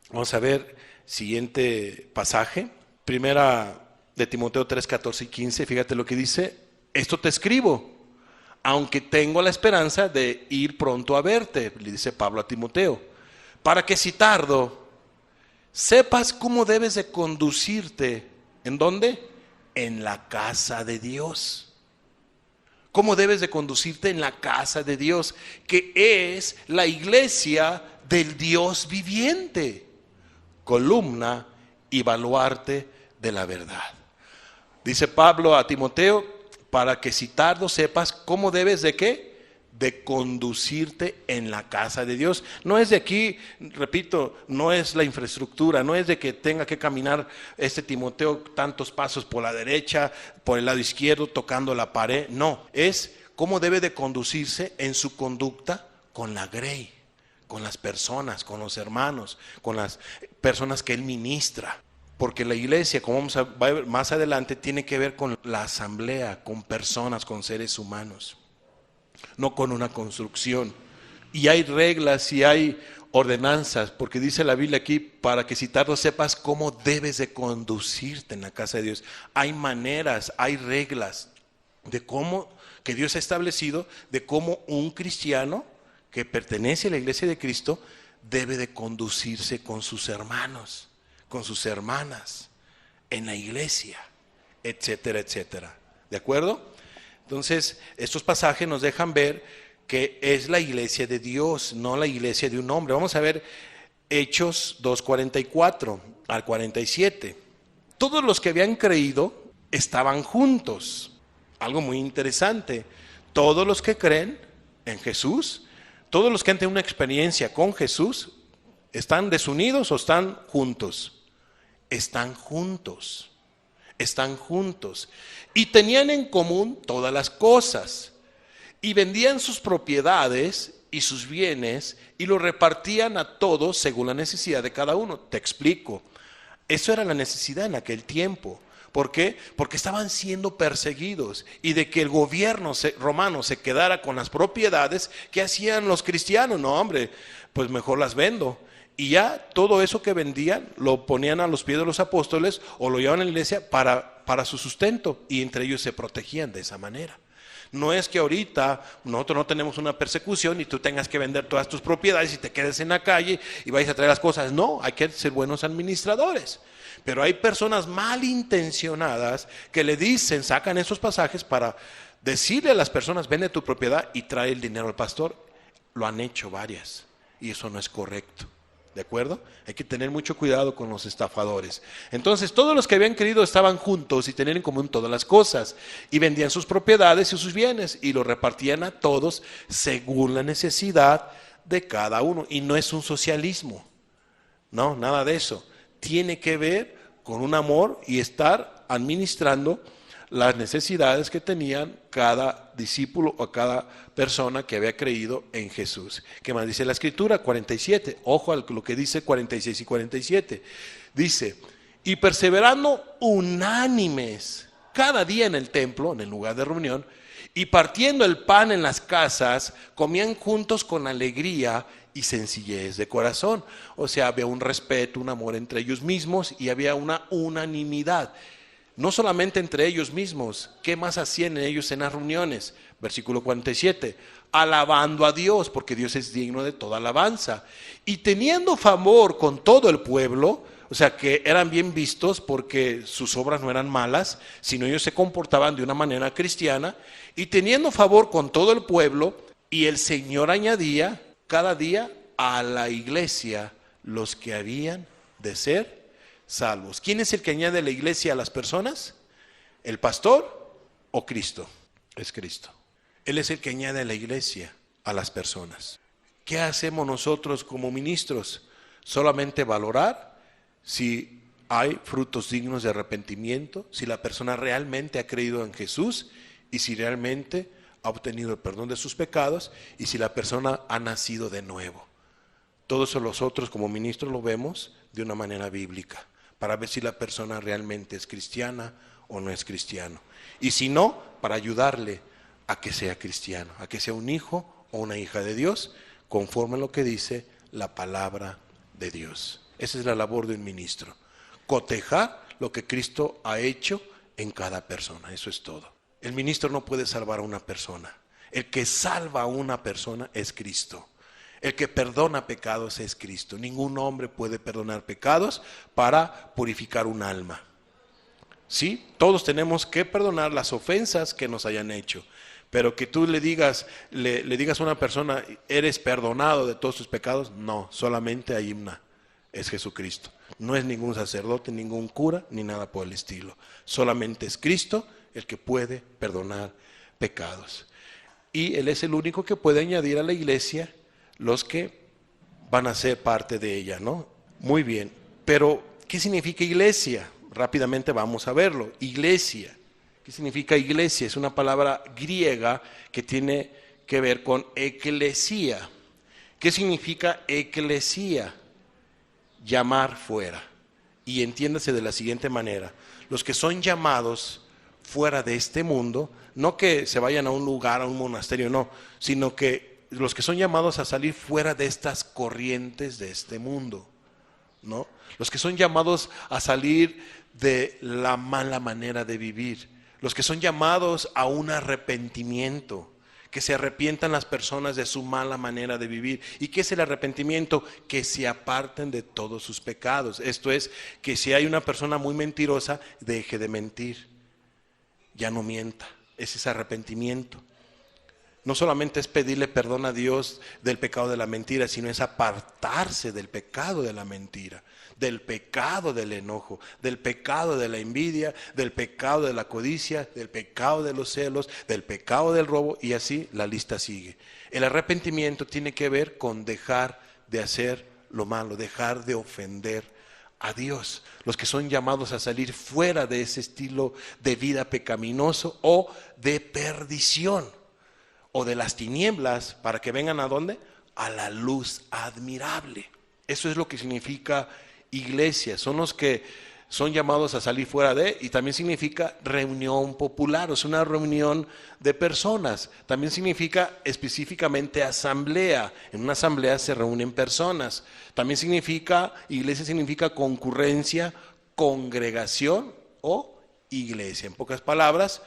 Vamos a ver siguiente pasaje, primera de Timoteo 3, 14 y 15, fíjate lo que dice: esto te escribo, aunque tengo la esperanza de ir pronto a verte, le dice Pablo a Timoteo, para que si tardo, sepas cómo debes de conducirte. ¿En dónde? En la casa de Dios. ¿Cómo debes de conducirte en la casa de Dios? Que es la iglesia del Dios viviente, columna y baluarte de la verdad. Dice Pablo a Timoteo, para que si tardo sepas cómo debes de ¿qué? De conducirte en la casa de Dios. No es de aquí, repito, no es la infraestructura, no es de que tenga que caminar Timoteo tantos pasos por la derecha, por el lado izquierdo, tocando la pared. No, es cómo debe de conducirse en su conducta con la grey, con las personas, con los hermanos, con las personas que él ministra. Porque la iglesia, como vamos a ver más adelante, tiene que ver con la asamblea, con personas, con seres humanos, no con una construcción. Y hay reglas y hay ordenanzas, porque dice la Biblia aquí, para que si tardo sepas cómo debes de conducirte en la casa de Dios. Hay maneras, hay reglas de cómo, que Dios ha establecido, de cómo un cristiano que pertenece a la iglesia de Cristo debe de conducirse con sus hermanos, con sus hermanas, en la iglesia, etcétera, etcétera. ¿De acuerdo? Entonces, estos pasajes nos dejan ver que es la iglesia de Dios, no la iglesia de un hombre. Vamos a ver Hechos 2:44 al 47. Todos los que habían creído estaban juntos. Algo muy interesante. Todos los que creen en Jesús, todos los que han tenido una experiencia con Jesús, ¿están desunidos o están juntos? Están juntos. Están juntos. Y tenían en común todas las cosas. Y vendían sus propiedades y sus bienes y lo repartían a todos según la necesidad de cada uno. Te explico. Eso era la necesidad en aquel tiempo. ¿Por qué? Porque estaban siendo perseguidos, y de que el gobierno romano se quedara con las propiedades, ¿qué hacían los cristianos? No, hombre, pues mejor las vendo. Y ya todo eso que vendían lo ponían a los pies de los apóstoles o lo llevaban a la iglesia para su sustento, y entre ellos se protegían de esa manera. No es que ahorita nosotros no tenemos una persecución y tú tengas que vender todas tus propiedades y te quedes en la calle y vayas a traer las cosas. No, hay que ser buenos administradores. Pero hay personas malintencionadas que le dicen, sacan esos pasajes para decirle a las personas: vende tu propiedad y trae el dinero al pastor. Lo han hecho varias y eso no es correcto. ¿De acuerdo? Hay que tener mucho cuidado con los estafadores. Entonces, todos los que habían creído estaban juntos y tenían en común todas las cosas, y vendían sus propiedades y sus bienes y lo repartían a todos según la necesidad de cada uno. Y no es un socialismo, no, nada de eso. Tiene que ver con un amor y estar administrando las necesidades que tenían cada discípulo o cada persona que había creído en Jesús. ¿Qué más dice la Escritura? 47. Ojo a lo que dice 46 y 47. Dice: y perseverando unánimes cada día en el templo, en el lugar de reunión, y partiendo el pan en las casas, comían juntos con alegría y sencillez de corazón. O sea, había un respeto, un amor entre ellos mismos, y había una unanimidad. No solamente entre ellos mismos, ¿qué más hacían ellos en las reuniones? Versículo 47, alabando a Dios, porque Dios es digno de toda alabanza. Y teniendo favor con todo el pueblo, o sea que eran bien vistos porque sus obras no eran malas, sino ellos se comportaban de una manera cristiana, y teniendo favor con todo el pueblo, y el Señor añadía cada día a la iglesia los que habían de ser salvos. ¿Quién es el que añade a la iglesia a las personas? ¿El pastor o Cristo? Es Cristo. Él es el que añade a la iglesia a las personas. ¿Qué hacemos nosotros como ministros? Solamente valorar si hay frutos dignos de arrepentimiento, si la persona realmente ha creído en Jesús y si realmente ha obtenido el perdón de sus pecados y si la persona ha nacido de nuevo. Todo eso nosotros como ministros lo vemos de una manera bíblica, para ver si la persona realmente es cristiana o no es cristiano. Y si no, para ayudarle a que sea cristiano, a que sea un hijo o una hija de Dios, conforme a lo que dice la palabra de Dios. Esa es la labor de un ministro, cotejar lo que Cristo ha hecho en cada persona, eso es todo. El ministro no puede salvar a una persona. El que salva a una persona es Cristo. El que perdona pecados es Cristo. Ningún hombre puede perdonar pecados para purificar un alma. Sí, todos tenemos que perdonar las ofensas que nos hayan hecho. Pero que tú le digas a una persona, eres perdonado de todos tus pecados, no, solamente hay una, es Jesucristo. No es ningún sacerdote, ningún cura, ni nada por el estilo. Solamente es Cristo el que puede perdonar pecados. Y Él es el único que puede añadir a la iglesia los que van a ser parte de ella, ¿no? Muy bien, pero ¿qué significa iglesia? Rápidamente vamos a verlo. Iglesia. ¿Qué significa iglesia? Es una palabra griega que tiene que ver con eclesía. ¿Qué significa eclesía? Llamar fuera. Y entiéndase de la siguiente manera. Los que son llamados fuera de este mundo, no que se vayan a un lugar, a un monasterio, no, sino que los que son llamados a salir fuera de estas corrientes de este mundo, ¿no? Los que son llamados a salir de la mala manera de vivir, los que son llamados a un arrepentimiento, que se arrepientan las personas de su mala manera de vivir. ¿Y qué es el arrepentimiento? Que se aparten de todos sus pecados. Esto es, que si hay una persona muy mentirosa, deje de mentir, ya no mienta. Ese es arrepentimiento. No solamente es pedirle perdón a Dios del pecado de la mentira, sino es apartarse del pecado de la mentira, del pecado del enojo, del pecado de la envidia, del pecado de la codicia, del pecado de los celos, del pecado del robo, y así la lista sigue. El arrepentimiento tiene que ver con dejar de hacer lo malo, dejar de ofender a Dios. Los que son llamados a salir fuera de ese estilo de vida pecaminoso o de perdición, o de las tinieblas, para que vengan ¿a dónde? A la luz admirable. Eso es lo que significa iglesia. Son los que son llamados a salir fuera de, y también significa reunión popular, o sea, una reunión de personas. También significa específicamente asamblea. En una asamblea se reúnen personas. También significa, iglesia significa concurrencia, congregación o iglesia. En pocas palabras,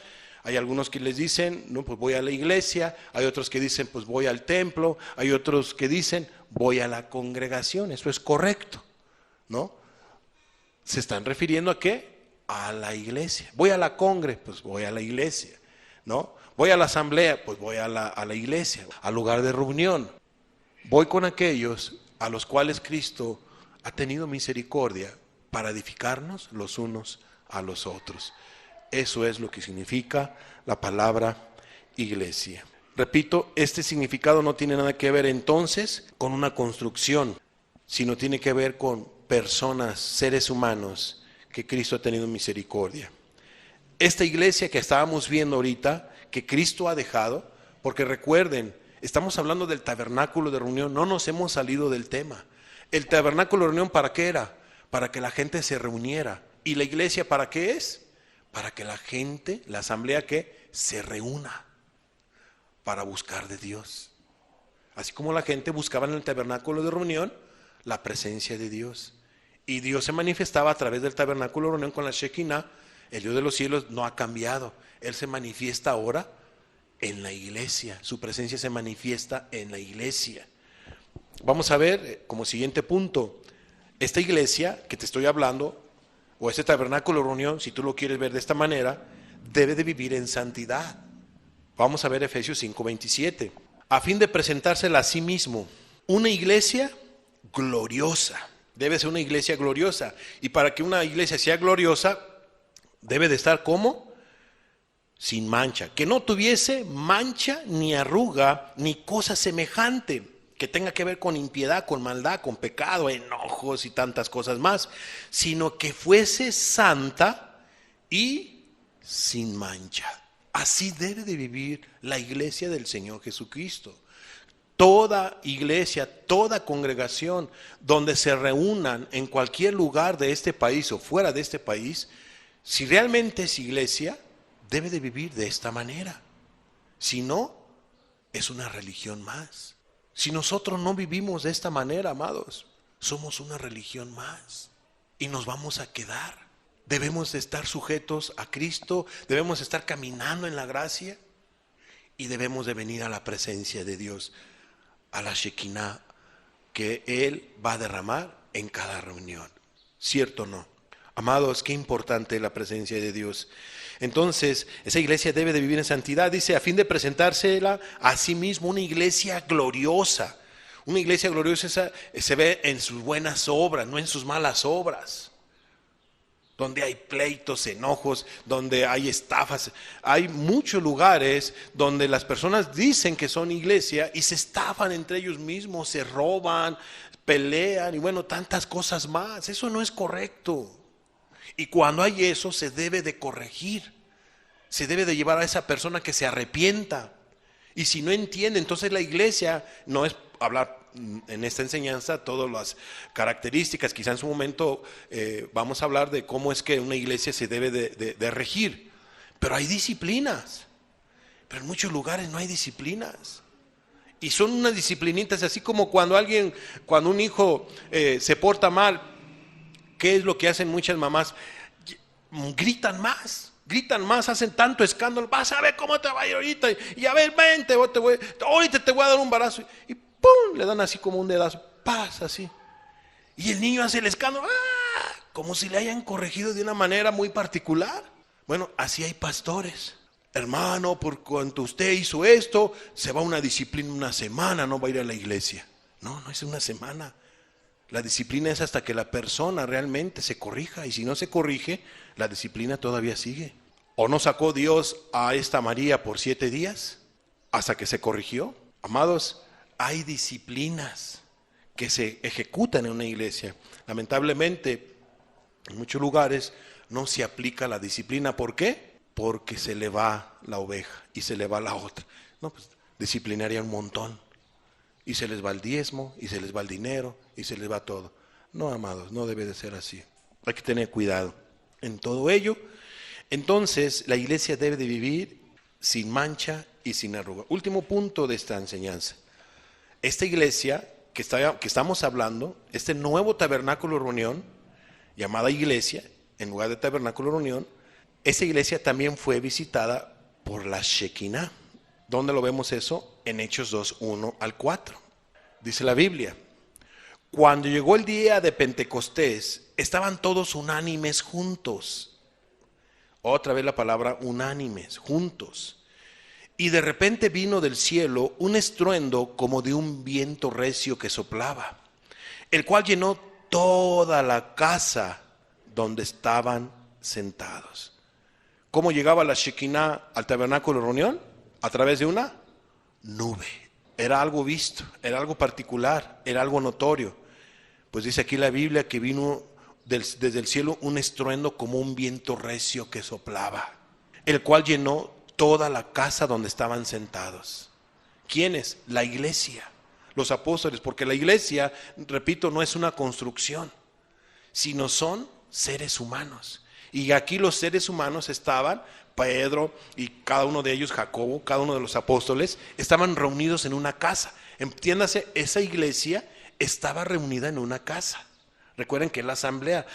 hay algunos que les dicen, no, pues voy a la iglesia, hay otros que dicen, pues voy al templo, hay otros que dicen, voy a la congregación. Eso es correcto, ¿no? Se están refiriendo a ¿qué? A la iglesia. Voy a la congre, pues voy a la iglesia, ¿no? Voy a la asamblea, pues voy a la iglesia, al lugar de reunión. Voy con aquellos a los cuales Cristo ha tenido misericordia para edificarnos los unos a los otros. Eso es lo que significa la palabra iglesia. Repito, este significado no tiene nada que ver entonces con una construcción, sino tiene que ver con personas, seres humanos que Cristo ha tenido misericordia. Esta iglesia que estábamos viendo ahorita, que Cristo ha dejado, porque recuerden, estamos hablando del tabernáculo de reunión, no nos hemos salido del tema. El tabernáculo de reunión, ¿para qué era? Para que la gente se reuniera. ¿Y la iglesia para qué es? Para que la gente, la asamblea que se reúna para buscar de Dios. Así como la gente buscaba en el tabernáculo de reunión la presencia de Dios. Y Dios se manifestaba a través del tabernáculo de reunión con la Shekinah. El Dios de los cielos no ha cambiado. Él se manifiesta ahora en la iglesia. Su presencia se manifiesta en la iglesia. Vamos a ver como siguiente punto, esta iglesia que te estoy hablando, o este tabernáculo de reunión, si tú lo quieres ver de esta manera, debe de vivir en santidad. Vamos a ver Efesios 5:27. A fin de presentársela a sí mismo, una iglesia gloriosa. Debe ser una iglesia gloriosa. Y para que una iglesia sea gloriosa, debe de estar ¿cómo? Sin mancha. Que no tuviese mancha, ni arruga, ni cosa semejante que tenga que ver con impiedad, con maldad, con pecado, enojos y tantas cosas más, sino que fuese santa y sin mancha. Así debe de vivir la iglesia del Señor Jesucristo. Toda iglesia, toda congregación donde se reúnan en cualquier lugar de este país o fuera de este país, si realmente es iglesia, debe de vivir de esta manera. Si no, es una religión más. Si nosotros no vivimos de esta manera, amados, somos una religión más y nos vamos a quedar. Debemos de estar sujetos a Cristo, debemos estar caminando en la gracia y debemos de venir a la presencia de Dios, a la Shekinah que Él va a derramar en cada reunión. ¿Cierto o no? Amados, qué importante es la presencia de Dios. Entonces, esa iglesia debe de vivir en santidad, dice, a fin de presentársela a sí mismo una iglesia gloriosa. Una iglesia gloriosa se ve en sus buenas obras, no en sus malas obras. Donde hay pleitos, enojos, donde hay estafas. Hay muchos lugares donde las personas dicen que son iglesia y se estafan entre ellos mismos, se roban, pelean y bueno, tantas cosas más. Eso no es correcto. Y cuando hay eso, se debe de corregir. Se debe de llevar a esa persona que se arrepienta. Y si no entiende, entonces la iglesia no es hablar en esta enseñanza todas las características. Quizá en su momento vamos a hablar de cómo es que una iglesia se debe de regir. Pero hay disciplinas. Pero en muchos lugares no hay disciplinas. Y son unas disciplinitas así como cuando un hijo se porta mal. ¿Qué es lo que hacen muchas mamás? Gritan más, hacen tanto escándalo. Vas a ver cómo te va a ir ahorita. Y a ver, vente, ahorita te voy a dar un balazo. Y ¡pum! Le dan así como un dedazo. Pasa así. Y el niño hace el escándalo. ¡Ah! Como si le hayan corregido de una manera muy particular. Bueno, así hay pastores. Hermano, por cuanto usted hizo esto, se va a una disciplina una semana, no va a ir a la iglesia. No es una semana. La disciplina es hasta que la persona realmente se corrija. Y si no se corrige, la disciplina todavía sigue. ¿O no sacó Dios a esta María por 7 días? Hasta que se corrigió. Amados, hay disciplinas que se ejecutan en una iglesia. Lamentablemente, en muchos lugares no se aplica la disciplina. ¿Por qué? Porque se le va la oveja y se le va la otra. No, pues disciplinaría un montón. Y se les va el diezmo, y se les va el dinero, y se les va todo. No, amados, no debe de ser así. Hay que tener cuidado en todo ello. Entonces, la iglesia debe de vivir sin mancha y sin arruga. Último punto de esta enseñanza. Esta iglesia que estamos hablando, este nuevo tabernáculo de reunión, llamada iglesia, en lugar de tabernáculo de reunión, esa iglesia también fue visitada por la Shekinah. ¿Dónde lo vemos eso? En Hechos 2, 1 al 4. Dice la Biblia, cuando llegó el día de Pentecostés, estaban todos unánimes juntos. Otra vez la palabra unánimes, juntos. Y de repente vino del cielo un estruendo como de un viento recio que soplaba, el cual llenó toda la casa donde estaban sentados. ¿Cómo llegaba la Shekinah al tabernáculo de reunión? A través de una nube. Era algo visto, era algo particular, era algo notorio. Pues dice aquí la Biblia que vino desde el cielo un estruendo como un viento recio que soplaba, el cual llenó toda la casa donde estaban sentados. ¿Quiénes? La iglesia, los apóstoles, porque la iglesia, repito, no es una construcción, sino son seres humanos. Y aquí los seres humanos estaban, Pedro y cada uno de ellos, Jacobo, cada uno de los apóstoles, estaban reunidos en una casa. Entiéndase, esa iglesia estaba reunida en una casa. Recuerden que la asamblea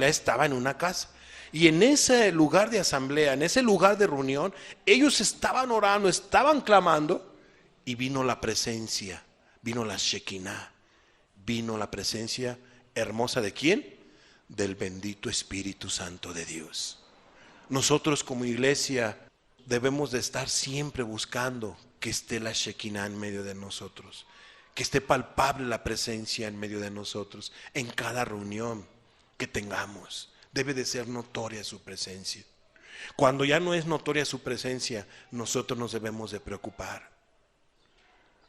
estaba en una casa. Y en ese lugar de asamblea, en ese lugar de reunión, ellos estaban orando, estaban clamando, y vino la presencia, vino la Shekinah, vino la presencia hermosa ¿de quién? Del bendito Espíritu Santo de Dios. Nosotros como iglesia debemos de estar siempre buscando que esté la Shekinah en medio de nosotros, que esté palpable la presencia en medio de nosotros, en cada reunión que tengamos. Debe de ser notoria su presencia. Cuando ya no es notoria su presencia, nosotros nos debemos de preocupar.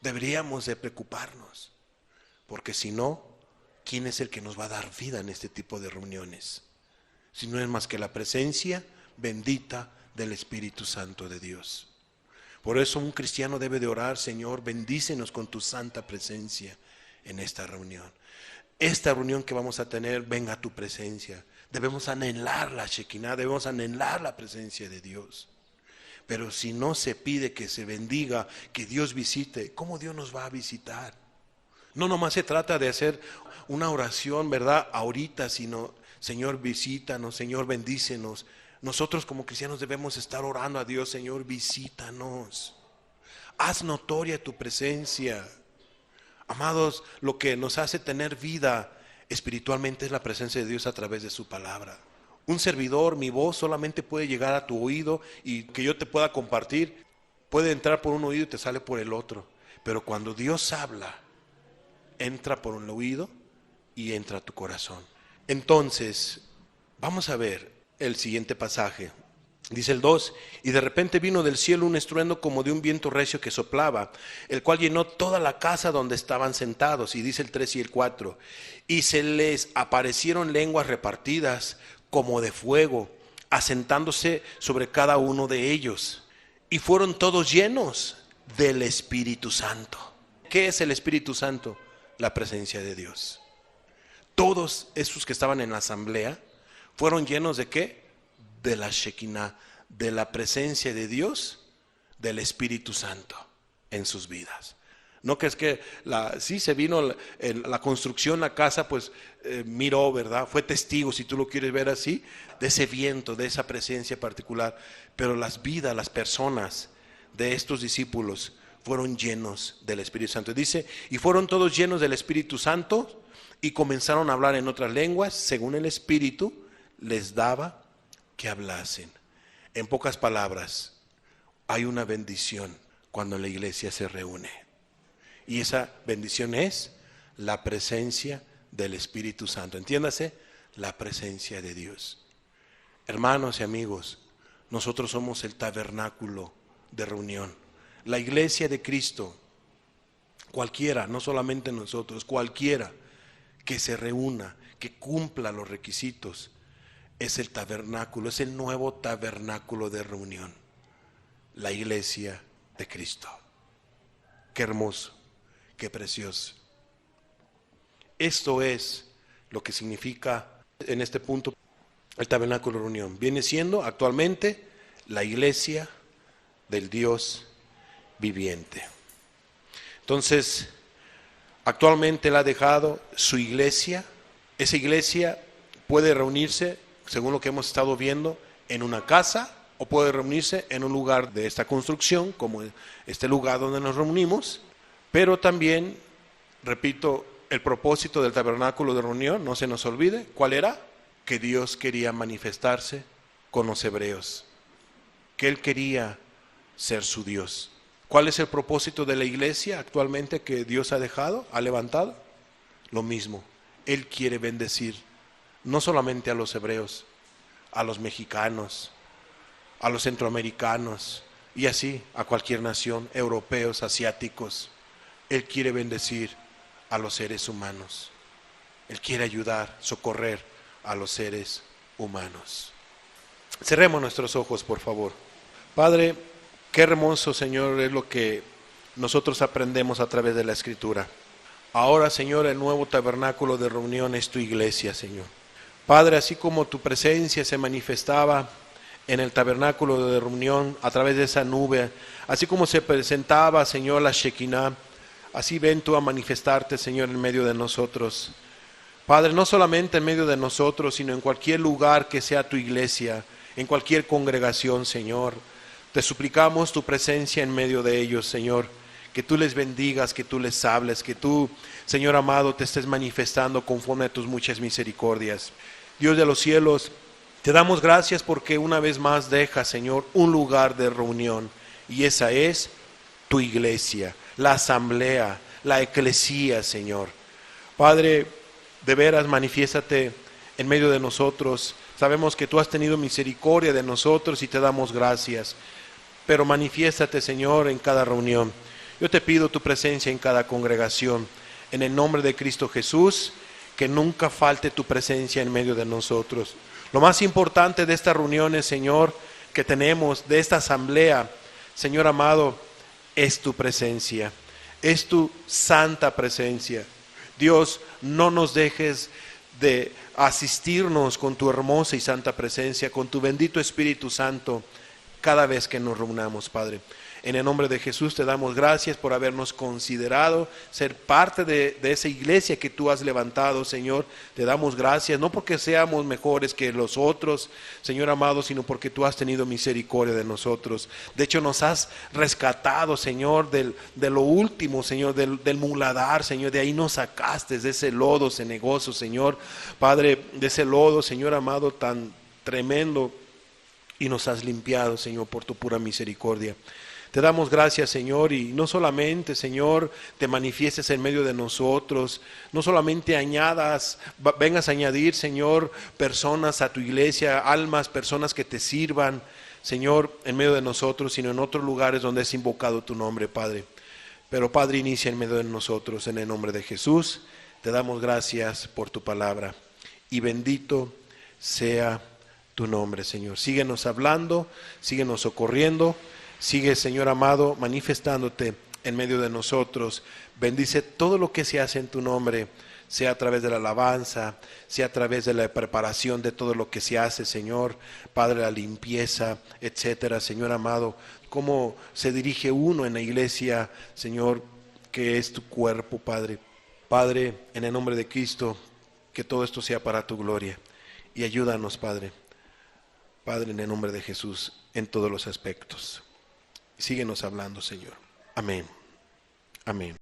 Deberíamos de preocuparnos, porque si no, ¿quién es el que nos va a dar vida en este tipo de reuniones? Si no es más que la presencia bendita del Espíritu Santo de Dios. Por eso un cristiano debe de orar: Señor, bendícenos con tu santa presencia en esta reunión. Esta reunión que vamos a tener, venga tu presencia. Debemos anhelar la Shekinah, debemos anhelar la presencia de Dios. Pero si no se pide que se bendiga, que Dios visite, ¿cómo Dios nos va a visitar? No nomás se trata de hacer una oración, ¿verdad?, ahorita, sino: Señor, visítanos, Señor, bendícenos. Nosotros como cristianos debemos estar orando a Dios: Señor, visítanos. Haz notoria tu presencia. Amados, lo que nos hace tener vida espiritualmente es la presencia de Dios a través de su palabra. Un servidor, mi voz solamente puede llegar a tu oído y que yo te pueda compartir. Puede entrar por un oído y te sale por el otro. Pero cuando Dios habla, entra por un oído y entra a tu corazón. Entonces, vamos a ver el siguiente pasaje. Dice el 2: y de repente vino del cielo un estruendo como de un viento recio que soplaba, el cual llenó toda la casa donde estaban sentados. Y dice el 3 y el 4: y se les aparecieron lenguas repartidas como de fuego, asentándose sobre cada uno de ellos. Y fueron todos llenos del Espíritu Santo. ¿Qué es el Espíritu Santo? La presencia de Dios. Todos esos que estaban en la asamblea fueron llenos ¿de qué? De la Shekinah, de la presencia de Dios, del Espíritu Santo en sus vidas. No que es que sí se vino en la construcción, la casa, pues miró, ¿verdad? Fue testigo, si tú lo quieres ver así, de ese viento, de esa presencia particular. Pero las vidas, las personas de estos discípulos fueron llenos del Espíritu Santo. Dice: y fueron todos llenos del Espíritu Santo y comenzaron a hablar en otras lenguas, según el Espíritu les daba que hablasen. En pocas palabras, hay una bendición cuando la iglesia se reúne. Y esa bendición es la presencia del Espíritu Santo. Entiéndase, la presencia de Dios. Hermanos y amigos, nosotros somos el tabernáculo de reunión. La iglesia de Cristo, cualquiera, no solamente nosotros, cualquiera que se reúna, que cumpla los requisitos, es el tabernáculo, es el nuevo tabernáculo de reunión. La iglesia de Cristo. Qué hermoso, qué precioso. Esto es lo que significa en este punto el tabernáculo de reunión. Viene siendo actualmente la iglesia del Dios viviente. Entonces, actualmente Él ha dejado su iglesia. Esa iglesia puede reunirse, según lo que hemos estado viendo, en una casa, o puede reunirse en un lugar de esta construcción, como este lugar donde nos reunimos. Pero también, repito, el propósito del tabernáculo de reunión, no se nos olvide, ¿cuál era? Que Dios quería manifestarse con los hebreos, que Él quería ser su Dios. ¿Cuál es el propósito de la iglesia actualmente que Dios ha dejado, ha levantado? Lo mismo, Él quiere bendecir no solamente a los hebreos, a los mexicanos, a los centroamericanos y así a cualquier nación, europeos, asiáticos. Él quiere bendecir a los seres humanos. Él quiere ayudar, socorrer a los seres humanos. Cerremos nuestros ojos, por favor. Padre, qué hermoso, Señor, es lo que nosotros aprendemos a través de la Escritura. Ahora, Señor, el nuevo tabernáculo de reunión es tu iglesia, Señor. Padre, así como tu presencia se manifestaba en el tabernáculo de reunión a través de esa nube, así como se presentaba, Señor, la Shekinah, así ven tú a manifestarte, Señor, en medio de nosotros. Padre, no solamente en medio de nosotros, sino en cualquier lugar que sea tu iglesia, en cualquier congregación, Señor. Te suplicamos tu presencia en medio de ellos, Señor. Que tú les bendigas, que tú les hables, que tú, Señor amado, te estés manifestando conforme a tus muchas misericordias. Dios de los cielos, te damos gracias porque una vez más dejas, Señor, un lugar de reunión. Y esa es tu iglesia, la asamblea, la eclesía, Señor. Padre, de veras manifiéstate en medio de nosotros. Sabemos que tú has tenido misericordia de nosotros y te damos gracias. Pero manifiéstate, Señor, en cada reunión. Yo te pido tu presencia en cada congregación. En el nombre de Cristo Jesús, que nunca falte tu presencia en medio de nosotros. Lo más importante de estas reuniones, Señor, que tenemos, de esta asamblea, Señor amado, es tu presencia. Es tu santa presencia. Dios, no nos dejes de asistirnos con tu hermosa y santa presencia, con tu bendito Espíritu Santo, cada vez que nos reunamos, Padre. En el nombre de Jesús te damos gracias por habernos considerado ser parte de esa iglesia que tú has levantado, Señor. Te damos gracias, no porque seamos mejores que los otros, Señor amado, sino porque tú has tenido misericordia de nosotros. De hecho, nos has rescatado, Señor, de lo último, Señor, del muladar, Señor. De ahí nos sacaste, de ese lodo cenagoso, Señor. Padre, de ese lodo, Señor amado, tan tremendo. Y nos has limpiado, Señor, por tu pura misericordia. Te damos gracias, Señor, y no solamente, Señor, te manifiestes en medio de nosotros, no solamente vengas a añadir, Señor, personas a tu iglesia, almas, personas que te sirvan, Señor, en medio de nosotros, sino en otros lugares donde es invocado tu nombre, Padre. Pero, Padre, inicia en medio de nosotros, en el nombre de Jesús. Te damos gracias por tu palabra, y bendito sea tu nombre, Señor. Síguenos hablando, síguenos socorriendo. Sigue, Señor amado, manifestándote en medio de nosotros. Bendice todo lo que se hace en tu nombre, sea a través de la alabanza, sea a través de la preparación de todo lo que se hace, Señor. Padre, la limpieza, etcétera, Señor amado. Cómo se dirige uno en la iglesia, Señor, que es tu cuerpo, Padre. Padre, en el nombre de Cristo, que todo esto sea para tu gloria. Y ayúdanos, Padre. Padre, en el nombre de Jesús, en todos los aspectos. Síguenos hablando, Señor. Amén. Amén.